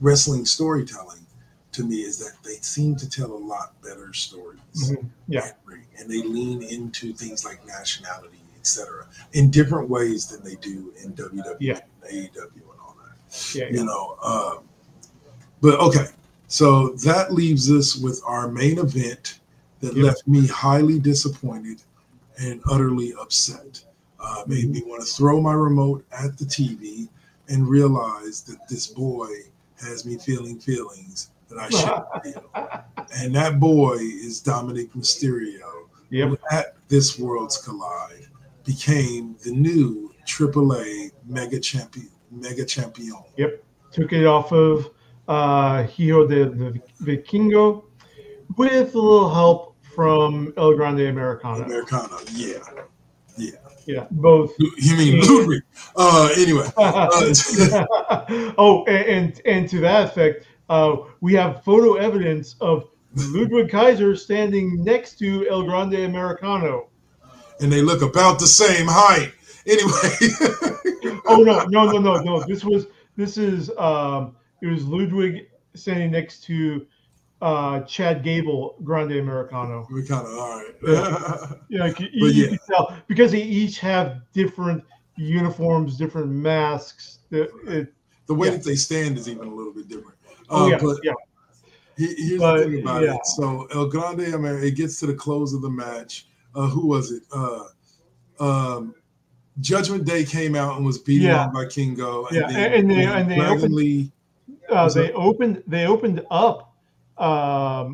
wrestling storytelling, to me, is that they seem to tell a lot better stories. Yeah. And they lean into things like nationality, etc., in different ways than they do in WWE and AEW and all that. You know, but okay, so that leaves us with our main event that left me highly disappointed and utterly upset. Made me want to throw my remote at the TV and realize that this boy has me feeling feelings that I shouldn't feel. And that boy is Dominic Mysterio, who at this Worlds Collide became the new AAA Mega Champion. Yep. Took it off of Hijo de Vikingo with a little help from El Grande Americano. Yeah, both. You mean Ludwig? Anyway. Oh, and to that effect, we have photo evidence of Ludwig Kaiser standing next to El Grande Americano. And they look about the same height. Anyway. Oh no. It was Ludwig standing next to Chad Gable, Grande Americano. All right. You can tell because they each have different uniforms, different masks. The way that they stand is even a little bit different. Here's the thing about it. So El Grande Americano, it gets to the close of the match. Who was it? Judgment Day came out and was beaten on by Kingo. And they opened up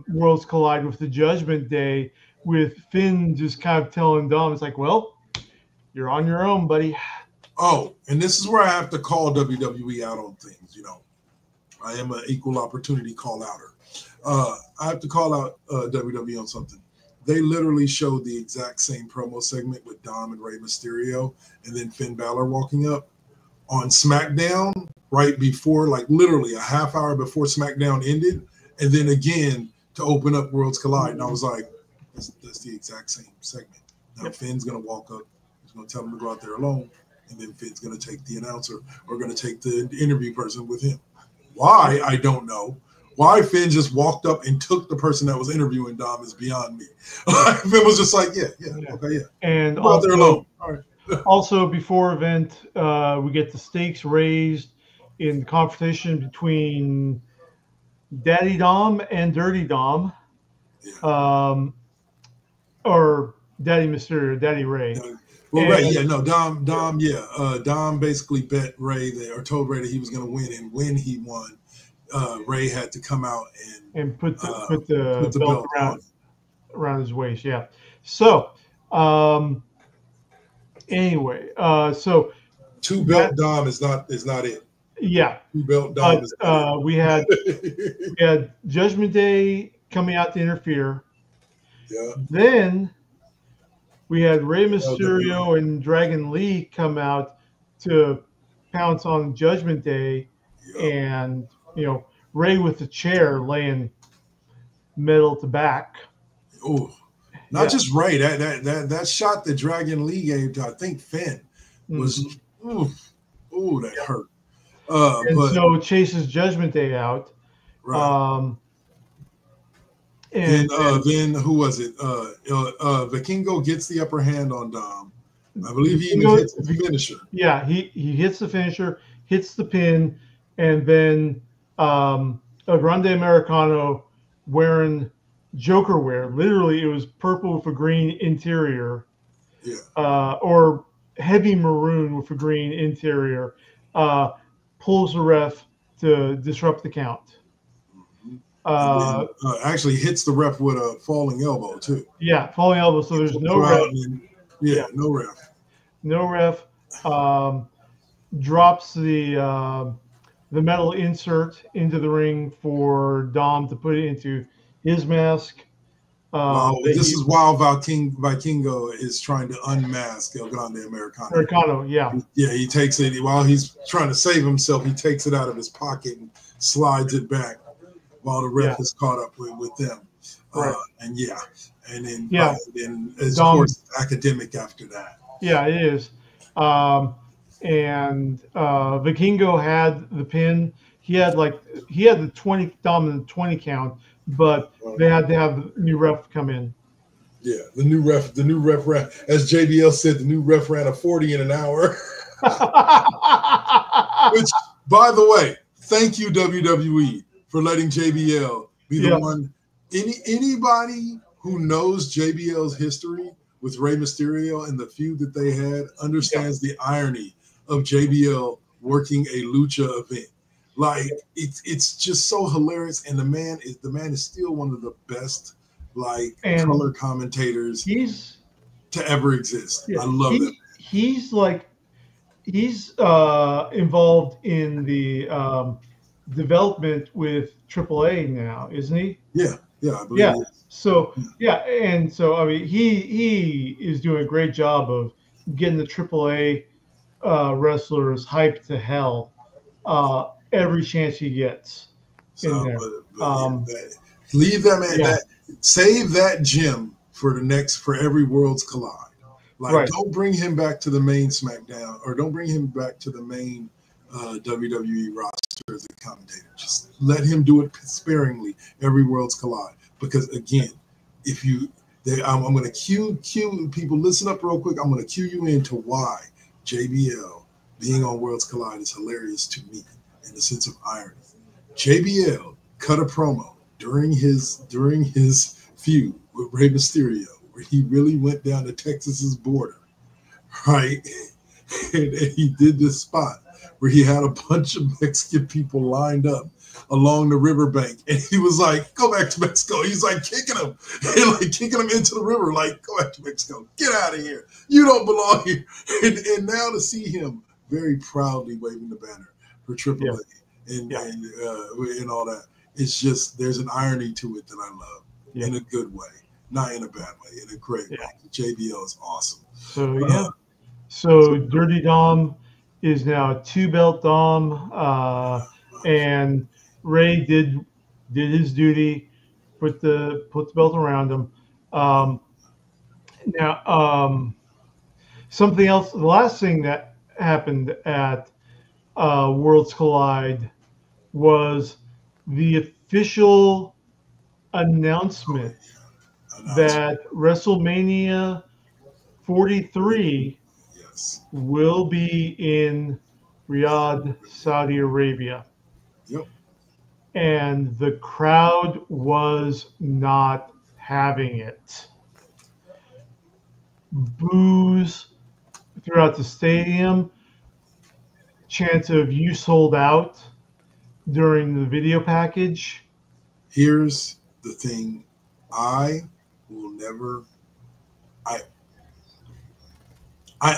Worlds Collide with the Judgment Day, with Finn just kind of telling Dom, it's like, well, you're on your own, buddy. Oh, and this is where I have to call WWE out on things. You know, I am an equal opportunity call outer. I have to call out WWE on something. They literally showed the exact same promo segment with Dom and Rey Mysterio and then Finn Balor walking up on SmackDown right before, like literally a half hour before SmackDown ended. And then again to open up Worlds Collide. And I was like, that's the exact same segment. Now Finn's going to walk up. He's going to tell him to go out there alone. And then Finn's going to take the announcer or going to take the interview person with him. Why? I don't know. Why Finn just walked up and took the person that was interviewing Dom is beyond me. Finn was just like, okay. And go out there alone. All right. Also, before event, we get the stakes raised in the competition between Daddy Dom and Dirty Dom, or Daddy Mysterio, Daddy Ray. Dom basically bet Ray or told Ray that he was going to win, and when he won, Ray had to come out and put the belt around his waist. Yeah. So, anyway, so two belt Dom is not it. Yeah. Two belt Dom is not it. We had Judgment Day coming out to interfere. Yeah. Then we had Rey Mysterio and Dragon Lee come out to pounce on Judgment Day, and Ray with the chair laying metal to back. Oh, not just Ray. That shot that Dragon Lee gave to, I think, Finn was that hurt. So it chases Judgment Day out. Right. And then who was it? Vikingo gets the upper hand on Dom. I believe he even hits the finisher. Yeah, he hits the finisher, hits the pin, and then El Grande Americano wearing Joker wear. Literally, it was purple with a green interior. Or heavy maroon with a green interior. Pulls the ref to disrupt the count. And then, actually hits the ref with a falling elbow too. Yeah, falling elbow. So there's no ref. No ref. No ref. Drops the metal insert into the ring for Dom to put it into his mask. This is while Vikingo is trying to unmask El Grande Americano. Americano, yeah. Yeah, he takes it while he's trying to save himself. He takes it out of his pocket and slides it back while the ref is caught up with them. Right. And then of course academic after that. Yeah, it is. And Vikingo had the pin. He had the 20 dominant 20 count, but they had to have the new ref come in. Yeah, the new ref ran, as JBL said, the new ref ran a 40 in an hour. Which, by the way, thank you WWE for letting JBL be the one. Anybody who knows JBL's history with Rey Mysterio and the feud that they had understands the irony of JBL working a lucha event. Like it's just so hilarious, and the man is still one of the best color commentators to ever exist. I love him. He's involved in the development with AAA now, isn't he? Yeah, I believe he is. So and so I mean he is doing a great job of getting the AAA wrestlers hyped to hell every chance he gets in there. Leave that man. Save that gem for every Worlds Collide. Don't bring him back to the main SmackDown, or don't bring him back to the main WWE roster as a commentator. Just let him do it sparingly every Worlds Collide. Because again, I'm going to cue people. Listen up real quick. I'm going to cue you into why JBL being on Worlds Collide is hilarious to me in the sense of irony. JBL cut a promo during his feud with Rey Mysterio, where he really went down to Texas's border, right? And he did this spot where he had a bunch of Mexican people lined up along the riverbank, and he was like, "Go back to Mexico." He's like kicking him into the river, like, "Go back to Mexico, get out of here, you don't belong here." And now to see him very proudly waving the banner for AAA and all that, it's just, there's an irony to it that I love in a good way, not in a bad way, in a great way. JBL is awesome. So Dirty Dom is now 2-belt Dom, and Ray did his duty, put the belt around him. Now, something else. The last thing that happened at Worlds Collide was the official announcement that WrestleMania 43 will be in Riyadh, Saudi Arabia. Yep. And the crowd was not having it. Boos throughout the stadium. Chance of "you sold out" during the video package. Here's the thing. I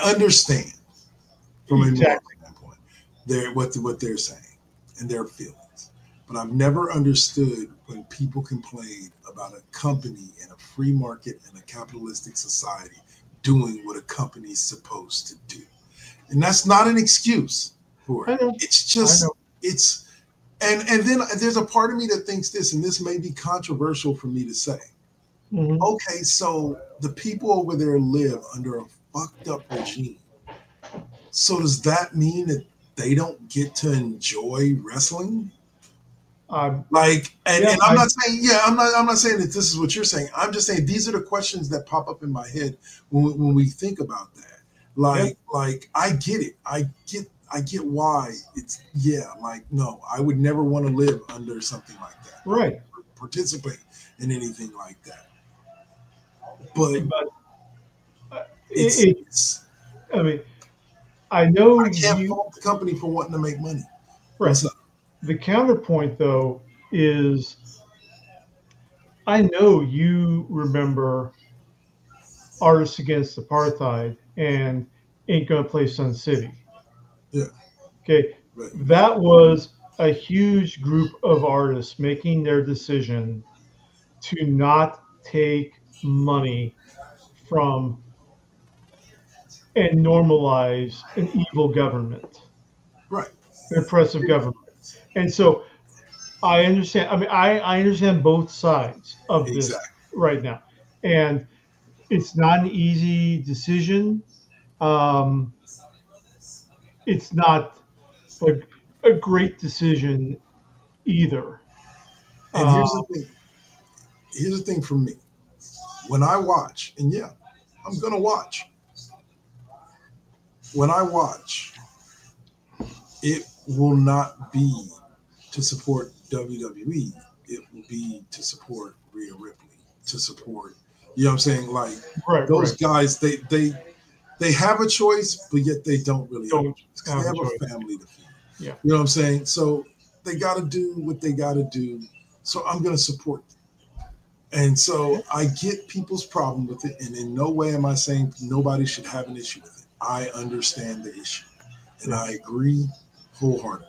understand from a moral standpoint what they're saying and their feelings, but I've never understood when people complain about a company in a free market and a capitalistic society doing what a company's supposed to do. And that's not an excuse for it. It's just and then there's a part of me that thinks this, and this may be controversial for me to say. Mm-hmm. Okay, so the people over there live under a fucked up regime. So does that mean that they don't get to enjoy wrestling? I'm not saying that this is what you're saying. I'm just saying these are the questions that pop up in my head when we think about that. I get it. I get why it's no, I would never want to live under something like that. Right. Participate in anything like that. But I mean, I know I can't fault the company for wanting to make money. Right. the counterpoint, though, is I know you remember Artists Against Apartheid and Ain't Gonna Play Sun City. Yeah. Okay. Right. That was a huge group of artists making their decision to not take money from and normalize an evil government, Right. an oppressive government. And so I understand. I mean, I understand both sides of this Exactly. right now. And it's not an easy decision. It's not a great decision either. And here's the thing. Here's the thing for me. When I watch, and yeah, I'm gonna watch. When I watch, it will not be to support WWE. It will be to support Rhea Ripley, to support, you know what I'm saying? Like those guys, they have a choice, but yet they don't really have a choice. They have a family to feed. Yeah. You know what I'm saying? So they got to do what they got to do. So I'm going to support them. And so I get people's problem with it. And in no way am I saying nobody should have an issue with it. I understand the issue. And I agree wholeheartedly.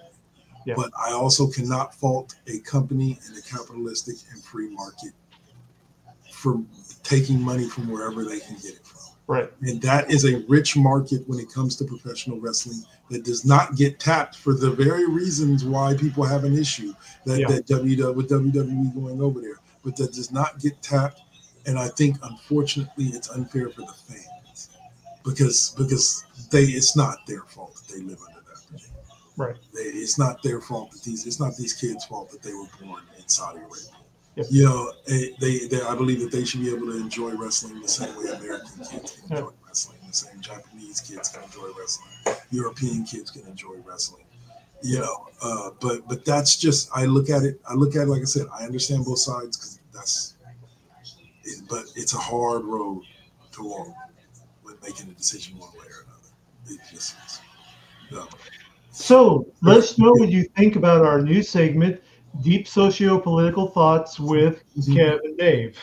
Yeah. But I also cannot fault a company in a capitalistic and free market for taking money from wherever they can get it from. Right. And that is a rich market when it comes to professional wrestling that does not get tapped for the very reasons why people have an issue with WWE going over there. But that does not get tapped. And I think, unfortunately, it's unfair for the fans because it's not their fault that they live under that regime. Right. It's not their fault that it's not these kids' fault that they were born in Saudi Arabia. Yep. You know, I believe that they should be able to enjoy wrestling the same way American kids can enjoy wrestling, the same Japanese kids can enjoy wrestling, European kids can enjoy wrestling. You know, but that's just, I look at it like I said, I understand both sides because but it's a hard road to walk when making a decision one way or another. It just is. No. So let's know what you think about our new segment, Deep Socio-Political Thoughts with Kev and Dave.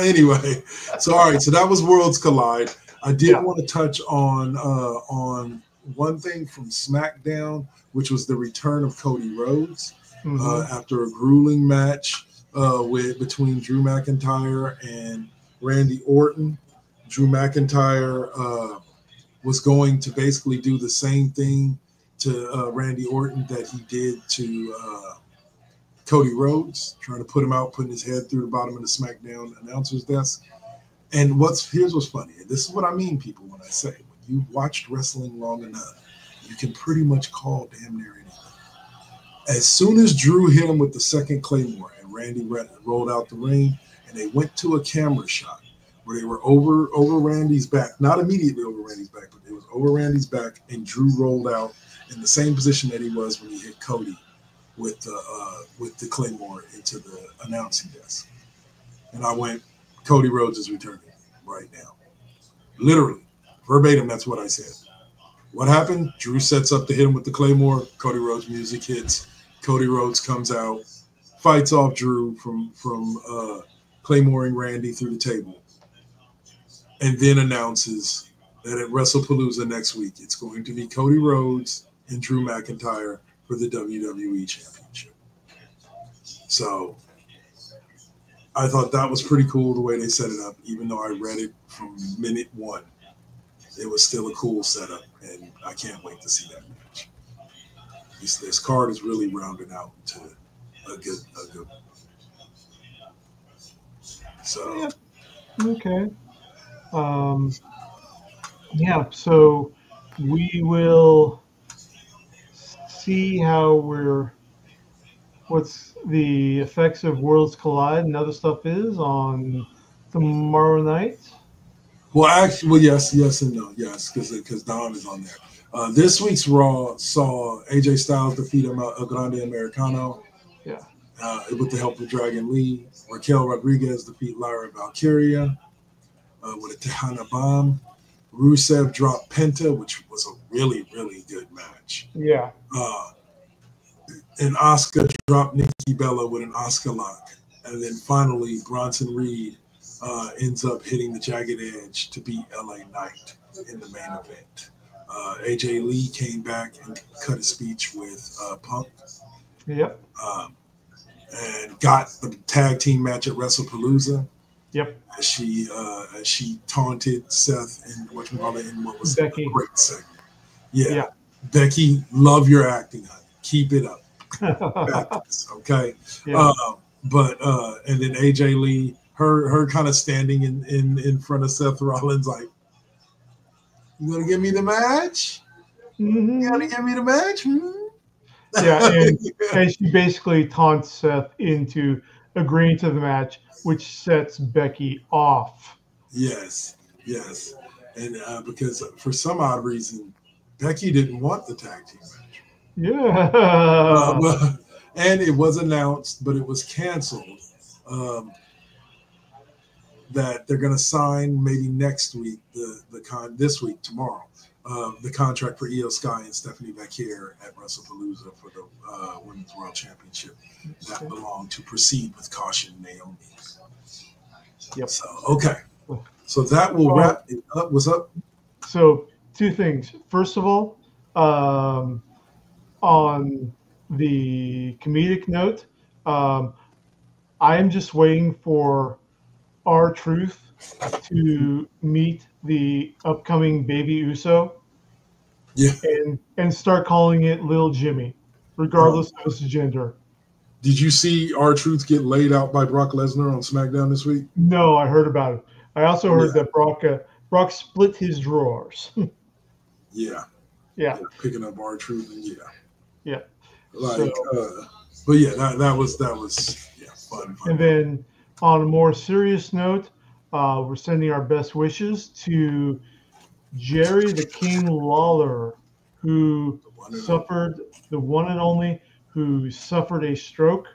Anyway, so all right, so that was Worlds Collide. I did want to touch on one thing from SmackDown, which was the return of Cody Rhodes after a grueling match between Drew McIntyre and Randy Orton. Drew McIntyre was going to basically do the same thing to Randy Orton that he did to Cody Rhodes, trying to put him out, putting his head through the bottom of the SmackDown announcer's desk. And here's what's funny. And this is what I mean, people, when I say, when you've watched wrestling long enough, you can pretty much call damn near anything. As soon as Drew hit him with the second Claymore and Randy rolled out the ring, and they went to a camera shot where they were over Randy's back, not immediately over Randy's back, but it was over Randy's back, and Drew rolled out in the same position that he was when he hit Cody with the Claymore into the announcing desk. And I went, Cody Rhodes is returning right now. Literally, verbatim, that's what I said. What happened? Drew sets up to hit him with the Claymore. Cody Rhodes music hits. Cody Rhodes comes out, fights off Drew from Claymoring Randy through the table, and then announces that at WrestlePalooza next week, it's going to be Cody Rhodes and Drew McIntyre for the WWE Championship. So I thought that was pretty cool the way they set it up, even though I read it from minute one. It was still a cool setup, and I can't wait to see that match. This card is really rounding out to a good one. So yeah. Okay. So we will see what's the effects of Worlds Collide and other stuff is on tomorrow night. Well, actually, yes and no. Yes, because Dom is on there. This week's Raw saw AJ Styles defeat El Grande Americano. Yeah. With the help of Dragon Lee. Raquel Rodriguez defeat Lyra Valkyria with a Tejana Bomb. Rusev dropped Penta, which was a really, really good match. Yeah. And Asuka dropped Nikki Bella with an Asuka lock. And then finally, Bronson Reed ends up hitting the Jagged Edge to beat LA Knight in the main event. AJ Lee came back and cut a speech with Punk. Yep. And got the tag team match at WrestlePalooza. Yep. As she taunted Seth and what was Becky. A great segment. Yeah. Becky, love your acting, honey. Keep it up. Practice, okay. Yeah. And then AJ Lee, her kind of standing in front of Seth Rollins, like, you gonna give me the match? Mm-hmm. You gonna give me the match? Yeah, and she basically taunts Seth into agreeing to the match, which sets Becky off. Yes. And because for some odd reason, Becky didn't want the tag team match. Yeah. And it was announced, but it was canceled, that they're going to sign maybe next week, this week, tomorrow, the contract for Io Sky and Stephanie Becker at WrestlePalooza for the Women's World Championship that belong to Proceed with Caution, Naomi. Yep. So, okay. So that will wrap it up. What's up? So, two things. First of all, on the comedic note, I am just waiting for R-Truth to meet the upcoming Baby Uso, and start calling it Lil Jimmy, regardless of his gender. Did you see R-Truth get laid out by Brock Lesnar on SmackDown this week? No, I heard about it. I also heard that Brock split his drawers. Yeah. Picking up R-Truth and Yeah. Like, but yeah, that was fun. And then on a more serious note, we're sending our best wishes to Jerry the King Lawler, who suffered the one and only who suffered a stroke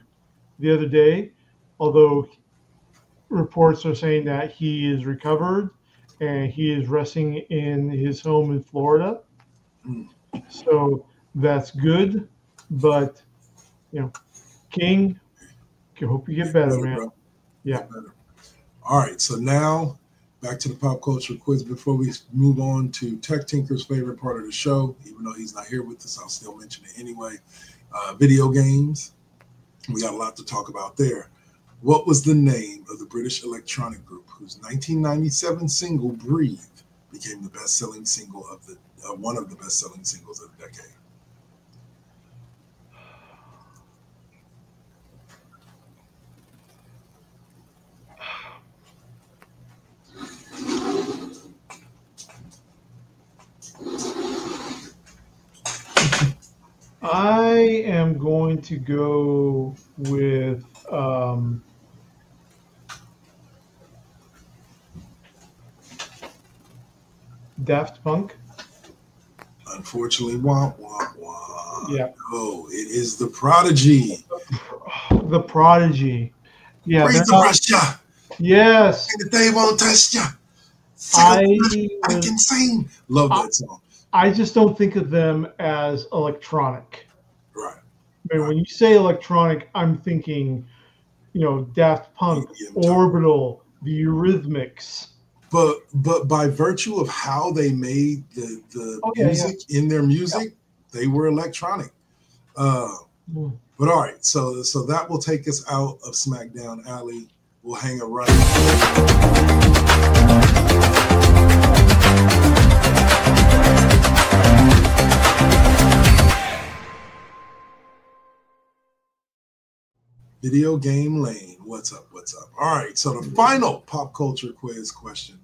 the other day, although reports are saying that he is recovered and he is resting in his home in Florida. So that's good, but King, I hope you get better, man. Bro. Yeah. All right, so now back to the pop culture quiz. Before we move on to Tech Tinker's favorite part of the show, even though he's not here with us, I'll still mention it anyway. Video games. We got a lot to talk about there. What was the name of the British electronic group whose 1997 single "Breathe" became the best-selling single of the one of the best-selling singles of the decade? I am going to go with Daft Punk. Unfortunately, wah, wah, wah. Yeah. No, it is The Prodigy. The Prodigy. Yeah. Breathe the Russia. Yes. And they won't touch ya. I can sing. Love that song. I just don't think of them as electronic. Right. I mean, when you say electronic, I'm thinking, Daft Punk, Orbital, the Eurythmics. But by virtue of how they made the music in their music, they were electronic. But all right, so that will take us out of SmackDown Alley. We'll hang a right. Video game lane. What's up? All right. So the final pop culture quiz question.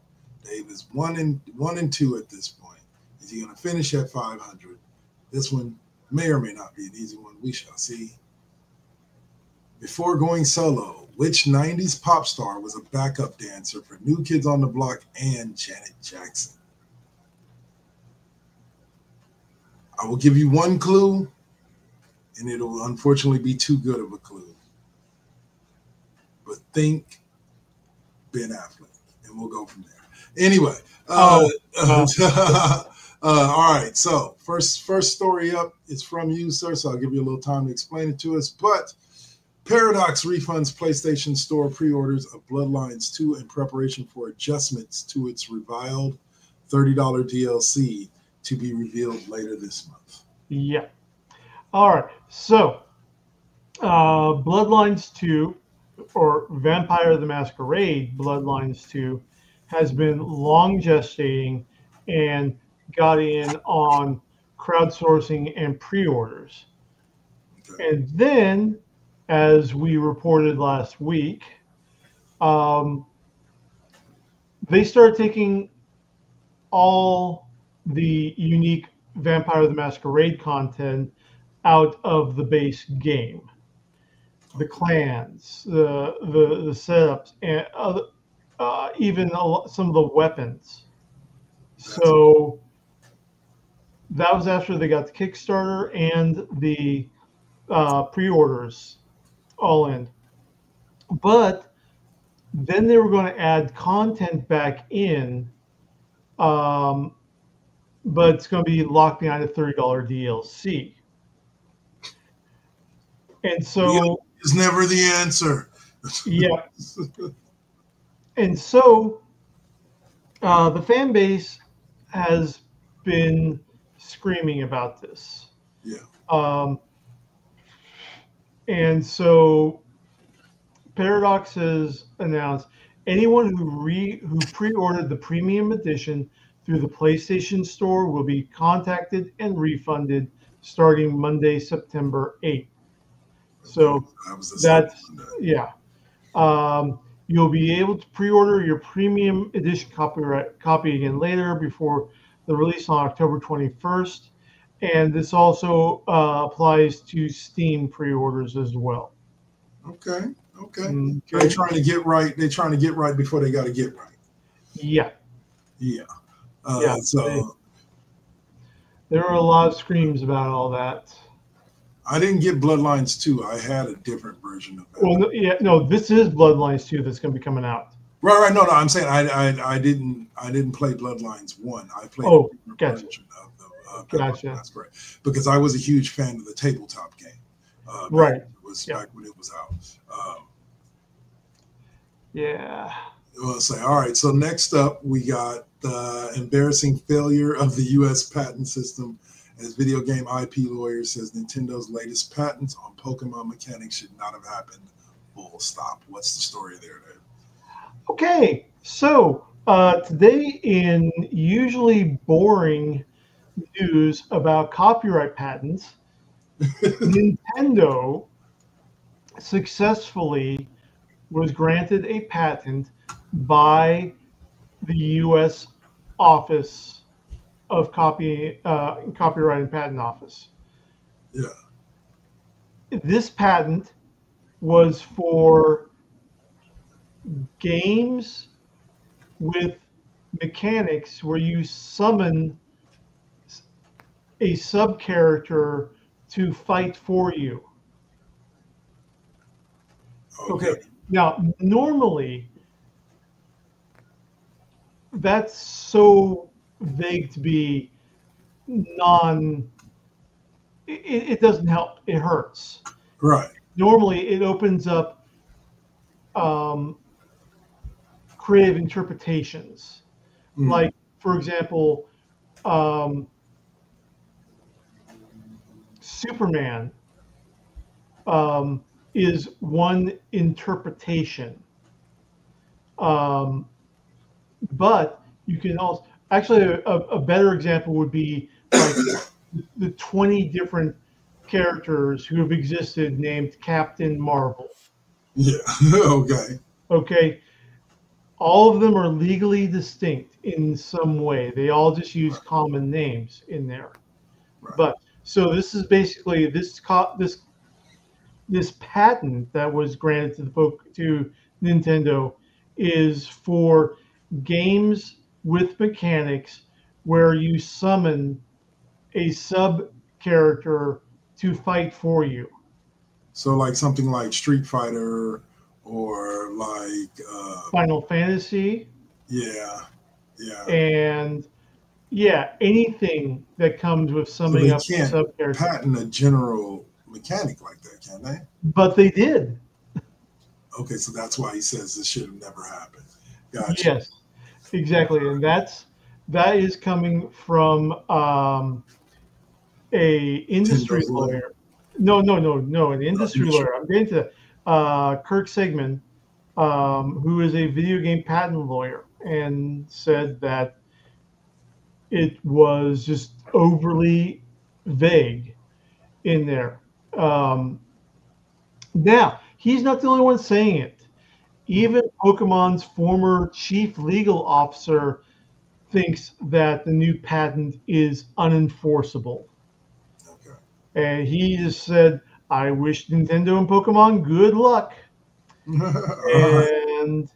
Dave is 1 and 2 at this point. Is he going to finish at 500? This one may or may not be an easy one. We shall see. Before going solo, which 90s pop star was a backup dancer for New Kids on the Block and Janet Jackson? I will give you one clue, and it'll unfortunately be too good of a clue. But think Ben Affleck, and we'll go from there. Anyway, All right. So first story up is from you, sir. So I'll give you a little time to explain it to us. But Paradox refunds PlayStation Store pre-orders of Bloodlines 2 in preparation for adjustments to its reviled $30 DLC to be revealed later this month. Yeah. All right. So, Bloodlines 2, or Vampire the Masquerade Bloodlines 2, has been long gestating and got in on crowdsourcing and pre-orders. Okay. And then, as we reported last week, they started taking all the unique Vampire the Masquerade content out of the base game. The clans, the setups, and even some of the weapons. So that was after they got the Kickstarter and the pre-orders all in. But then they were going to add content back in, but it's going to be locked behind a $30 DLC. And so it's never the answer. Yeah. And so the fan base has been screaming about this. Yeah. And so Paradox has announced anyone who pre-ordered the premium edition through the PlayStation Store will be contacted and refunded starting Monday, September 8th. So that's, yeah. You'll be able to pre-order your premium edition copy again later before the release on October 21st. And this also applies to Steam pre-orders as well. Okay. They're trying to get right. They're trying to get right before they got to get right. Yeah. Yeah. So there are a lot of screams about all that. I didn't get Bloodlines 2. I had a different version of that. Well, no, this is Bloodlines 2 that's going to be coming out. Right. No. I'm saying I didn't play Bloodlines 1. I played a different version of the gotcha. That's correct. Because I was a huge fan of the tabletop game. Right. It was back when it was out. Yeah. Well, say, all right. So next up, we got the embarrassing failure of the U.S. patent system. As video game IP lawyer says, Nintendo's latest patents on Pokemon mechanics should not have happened. Full stop. What's the story there, Dave? Okay. So today, in usually boring news about copyright patents, Nintendo successfully was granted a patent by the U.S. Office of Copyright and Patent Office. Yeah. This patent was for games with mechanics where you summon a sub-character to fight for you. Okay. Now, normally, that's so vague to be it doesn't help. It hurts. Right. Normally, it opens up creative interpretations. Like, for example, Superman is one interpretation. But you can also, actually, a better example would be like the 20 different characters who have existed named Captain Marvel. Yeah. Okay. Okay. All of them are legally distinct in some way. They all just use common names in there. Right. But so this is basically this patent that was granted to Nintendo is for games with mechanics where you summon a sub character to fight for you. So like something like Street Fighter or like Final Fantasy. Yeah. And Yeah, anything that comes with So summing they up can't sub-characters. patent a general mechanic like that, can they? But they did. Okay, so that's why he says this should have never happened. Gotcha. Yes, exactly, and that is coming from a industry Nintendo's lawyer. lawyer. No, an industry industry. lawyer. I'm getting to that. Kirk Sigmund, who is a video game patent lawyer, and said that it was just overly vague in there. Now, he's not the only one saying it. Even Pokemon's former chief legal officer thinks that the new patent is unenforceable. Okay. And he just said, I wish Nintendo and Pokemon good luck. All right. And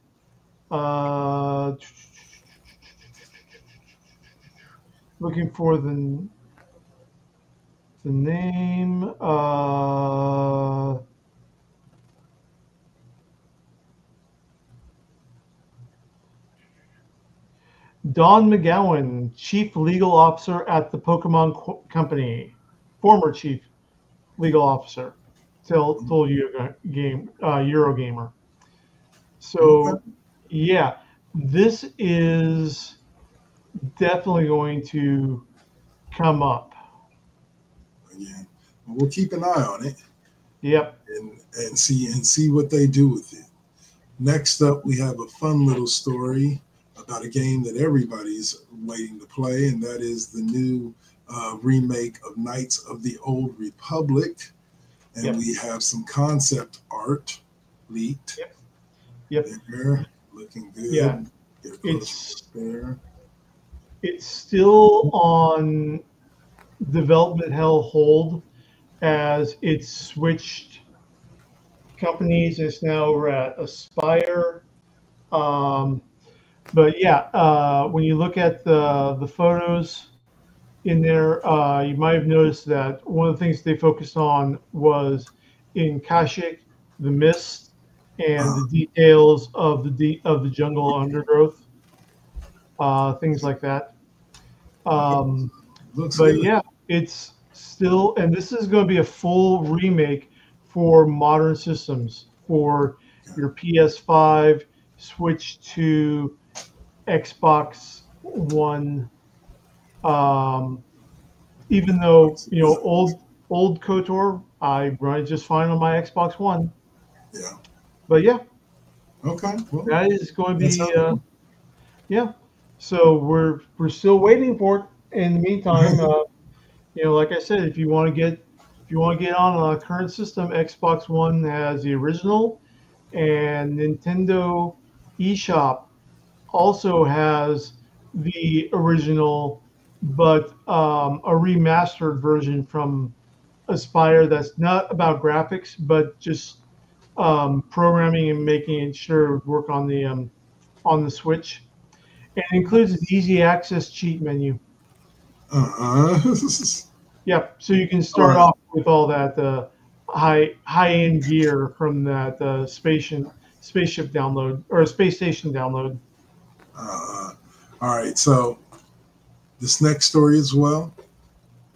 looking for the name. Don McGowan, Chief Legal Officer at the Pokemon Company, former Chief Legal Officer, told Eurogamer. So, Okay. yeah, this is definitely going to come up. Again, we'll keep an eye on it. Yep. And see what they do with it. Next up, we have a fun little story about a game that everybody's waiting to play, and that is the new remake of Knights of the Old Republic. And Yep. we have some concept art leaked. Yep. There, looking good. Yeah. Get a close look there. It's still on development hell hold as it's switched companies. It's now over at Aspire. But yeah, when you look at the photos in there, you might have noticed that one of the things they focused on was in Kashyyyk, the mist, and the details of the jungle undergrowth, things like that. Looks But good. yeah, it's still, and this is going to be a full remake for modern systems, for your PS5, Switch 2, Xbox One. Even though old KOTOR, I run it just fine on my Xbox One. Yeah. But yeah, Okay. Well, that is going to that's be helpful. yeah. So we're still waiting for it. In the meantime, like I said, if you want to get on a current system, Xbox One has the original, and Nintendo eShop also has the original, but a remastered version from Aspire that's not about graphics, but just programming and making it sure it work on the Switch. And it includes an easy access cheat menu. Yep. So you can start off with all that high end gear from that spaceship download or space station download. All right. So this next story as well,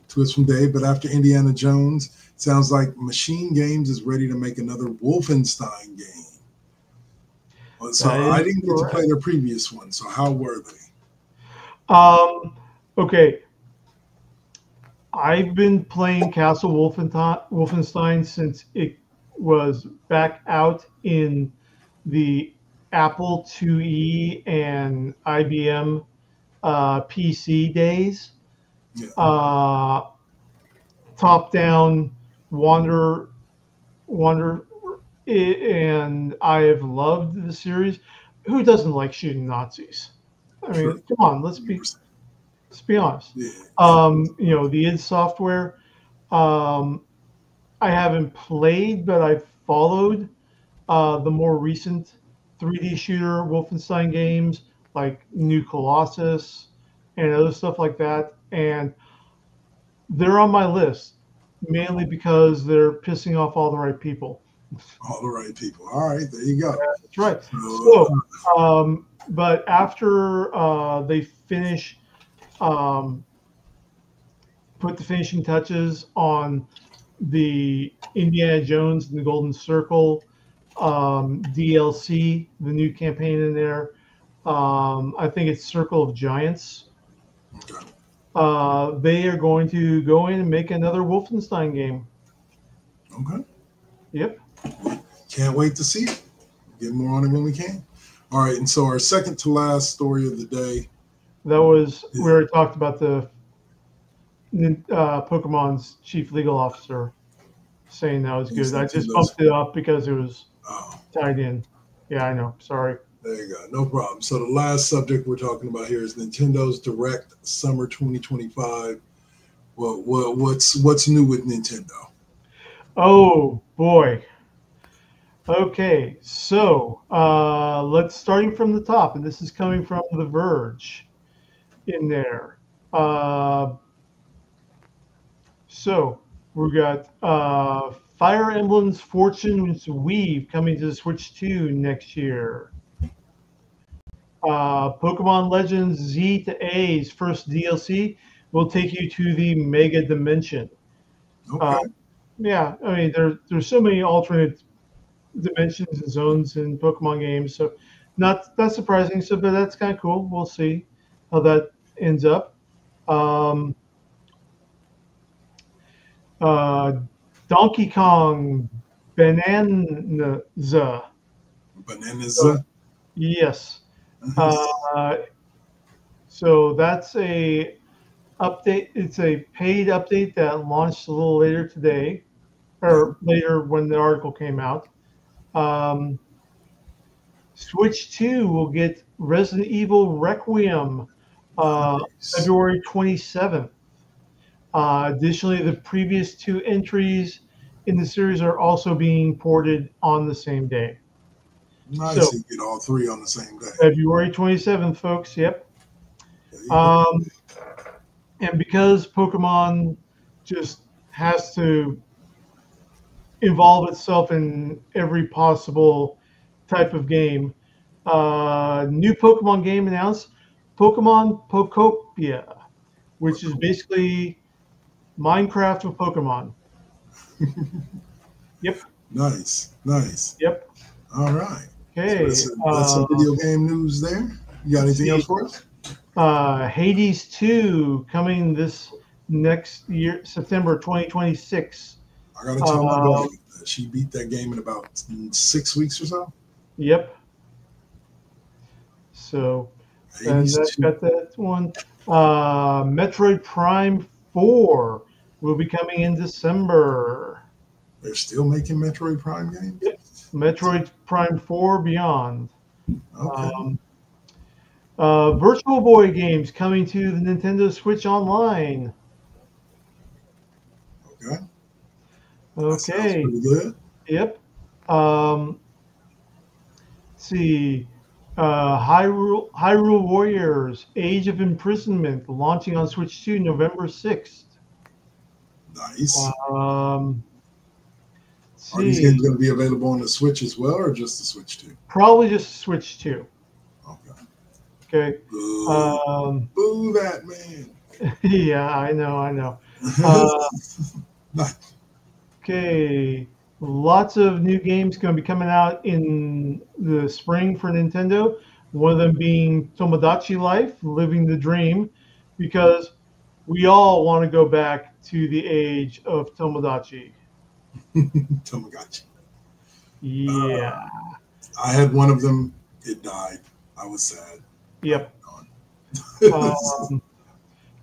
twist from Dave. But after Indiana Jones, it sounds like Machine Games is ready to make another Wolfenstein game. So I didn't get to play their previous one. So how were they? Okay. I've been playing Castle Wolfenstein since it was back out in the Apple IIe and IBM PC days. Yeah. Top-down wander, and I have loved the series. Who doesn't like shooting Nazis? I mean, Sure. come on, let's be honest. Yeah. The id Software. I haven't played, but I've followed the more recent 3D shooter Wolfenstein games like New Colossus and other stuff like that. And they're on my list mainly because they're pissing off all the right people. All the right people. All right, there you go. That's right. So, but after they finish put the finishing touches on the Indiana Jones and the Golden Circle DLC, the new campaign in there. I think it's Circle of Giants. Okay. They are going to go in and make another Wolfenstein game. Okay. Yep. Can't wait to see it. Get more on it when we can. All right, and so our second to last story of the day. That was, we already talked about the Pokemon's chief legal officer saying that was good. I just bumped it up because it was tied in. Yeah, I know. Sorry. There you go. No problem. So the last subject we're talking about here is Nintendo's Direct Summer 2025. Well, what's new with Nintendo? Oh boy. Okay, so let's starting from the top, and this is coming from The Verge in there. So we got Fire Emblem's Fortune's Weave coming to the Switch 2 next year. Pokemon Legends Z to A's first DLC will take you to the Mega Dimension. Okay. Yeah, I mean there's so many alternate dimensions and zones in Pokemon games, so not that surprising. So, but that's kind of cool. We'll see how that ends up. Donkey Kong Bonanza. Yes. So that's a update. It's a paid update that launched a little later today, or later when the article came out. Switch 2 will get Resident Evil Requiem February 27th. Additionally, the previous 2 entries in the series are also being ported on the same day. Nice, so, you get all 3 on the same day. February 27th, folks. Yep. And because Pokemon just has to involve itself in every possible type of game, new Pokemon game announced, Pokemon Pokopia, which is basically Minecraft with Pokemon. Yep. Nice. Yep. All right. Okay. So that's some video game news there. You got anything else for us? Hades 2 coming this next year, September 2026. I gotta tell my daughter that she beat that game in about 6 weeks or so. Yep. So, and that's got that one. Metroid Prime 4 will be coming in December. They're still making Metroid Prime games? Yep. Metroid Prime 4 Beyond. Okay. Virtual Boy games coming to the Nintendo Switch Online. Okay. Okay. Sounds pretty good. Yep. Let's see. Hyrule Warriors Age of Imprisonment launching on Switch 2 November 6th. Nice. Let's Are these games going to be available on the Switch as well, or just the Switch 2? Probably just Switch 2. Okay. Boo, boo that man. Yeah, I know. Okay. Lots of new games going to be coming out in the spring for Nintendo. One of them being Tomodachi Life, Living the Dream, because we all want to go back to the age of Tomodachi. Tamagotchi. Yeah. I had one of them. It died. I was sad. Yep.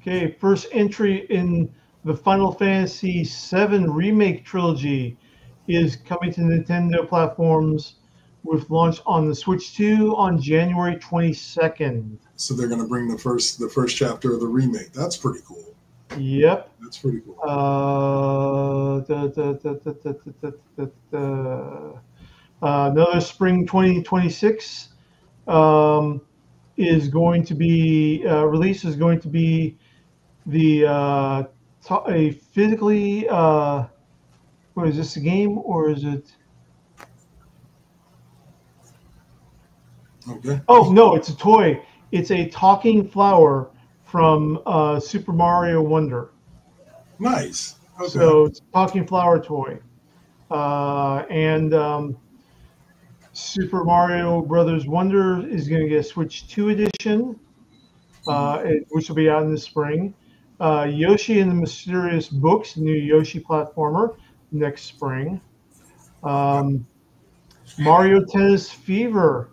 Okay, first entry in the Final Fantasy VII Remake trilogy is coming to Nintendo platforms with launch on the Switch 2 on January 22nd. So they're going to bring the first chapter of the remake. That's pretty cool. Yep. That's pretty cool. Another spring 2026 is going to be release is going to be the a physically what is this, a game or is it? Okay. Oh no, it's a toy. It's a talking flower from Super Mario Wonder. Nice. Okay. So it's a talking flower toy. And Super Mario Brothers Wonder is going to get a Switch 2 edition, which will be out in the spring. Yoshi and the Mysterious Books, new Yoshi platformer, next spring. Mario Tennis Fever,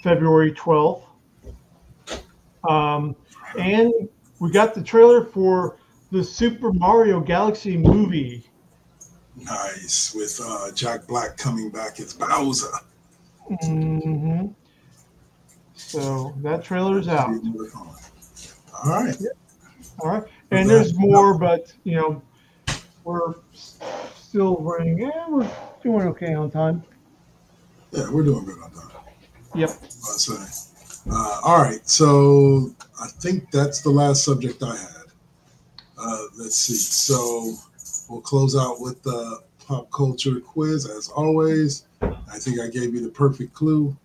February 12th. And we got the trailer for the Super Mario Galaxy movie. Nice. With Jack Black coming back as Bowser. Mm-hmm. So that trailer's out. All right. All right. And there's more, but, you know, we're still running. Yeah, we're doing okay on time. Yeah, we're doing good on time. Yep. All right. So I think that's the last subject I had. Let's see. So we'll close out with the pop culture quiz as always. I think I gave you the perfect clue.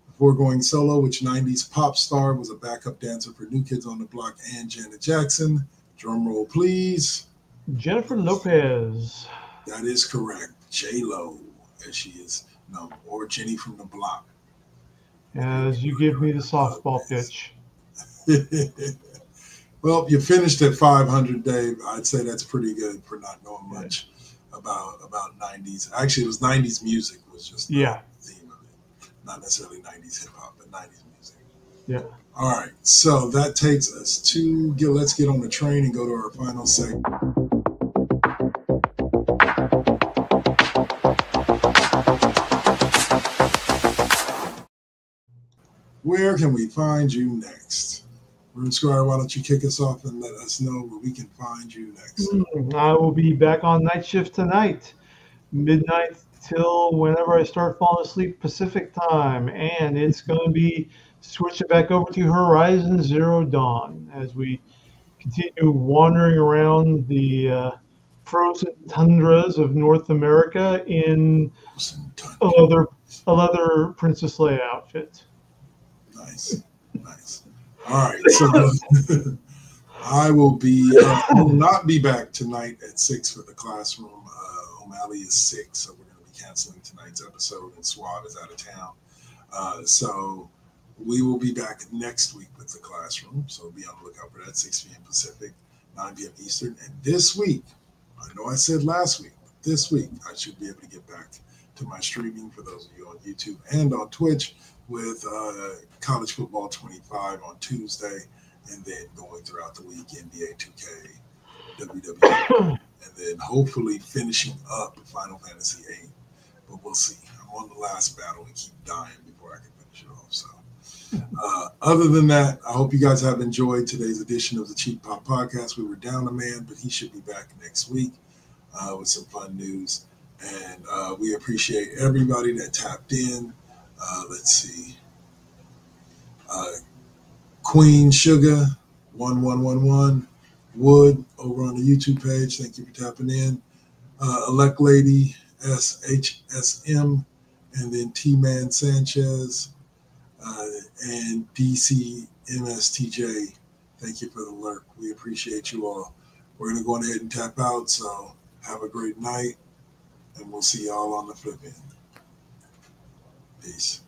Before going solo, which 90s pop star was a backup dancer for New Kids on the Block and Janet Jackson? Drum roll, please. Jennifer Lopez. That is correct. J-Lo, as she is known, or Jenny from the Block. As you give me the softball pitch. Well, you finished at 500, Dave. I'd say that's pretty good for not knowing much about 90s. Actually, it was 90s music was just the theme of it. Not necessarily 90s hip-hop, but 90s music. Yeah. All right. So that takes us to, let's get on the train and go to our final segment. Where can we find you next? Room Squire, why don't you kick us off and let us know where we can find you next? I will be back on night shift tonight, midnight till whenever I start falling asleep Pacific time. And it's going to be switching back over to Horizon Zero Dawn as we continue wandering around the frozen tundras of North America in a leather Princess Leia outfit. Nice. All right, so I will not be back tonight at 6 for the classroom. O'Malley is sick, so we're going to be canceling tonight's episode, and Swab is out of town. So we will be back next week with the classroom. So be on the lookout for that, 6 p.m. Pacific, 9 p.m. Eastern. And this week, I know I said last week, but this week I should be able to get back to my streaming for those of you on YouTube and on Twitch with College Football 25 on Tuesday, and then going throughout the week, NBA 2K, WWE, and then hopefully finishing up Final Fantasy 8. But we'll see. I'm on the last battle and keep dying before I can finish it off. So other than that, I hope you guys have enjoyed today's edition of the Cheap Pop Podcast. We were down a man, but he should be back next week with some fun news. And we appreciate everybody that tapped in. Let's see. Queen Sugar 1111 Wood over on the YouTube page. Thank you for tapping in. Elect Lady SHSM, and then T-Man Sanchez and DC MSTJ. Thank you for the lurk. We appreciate you all. We're going to go ahead and tap out. So have a great night, and we'll see y'all on the flip end. Peace.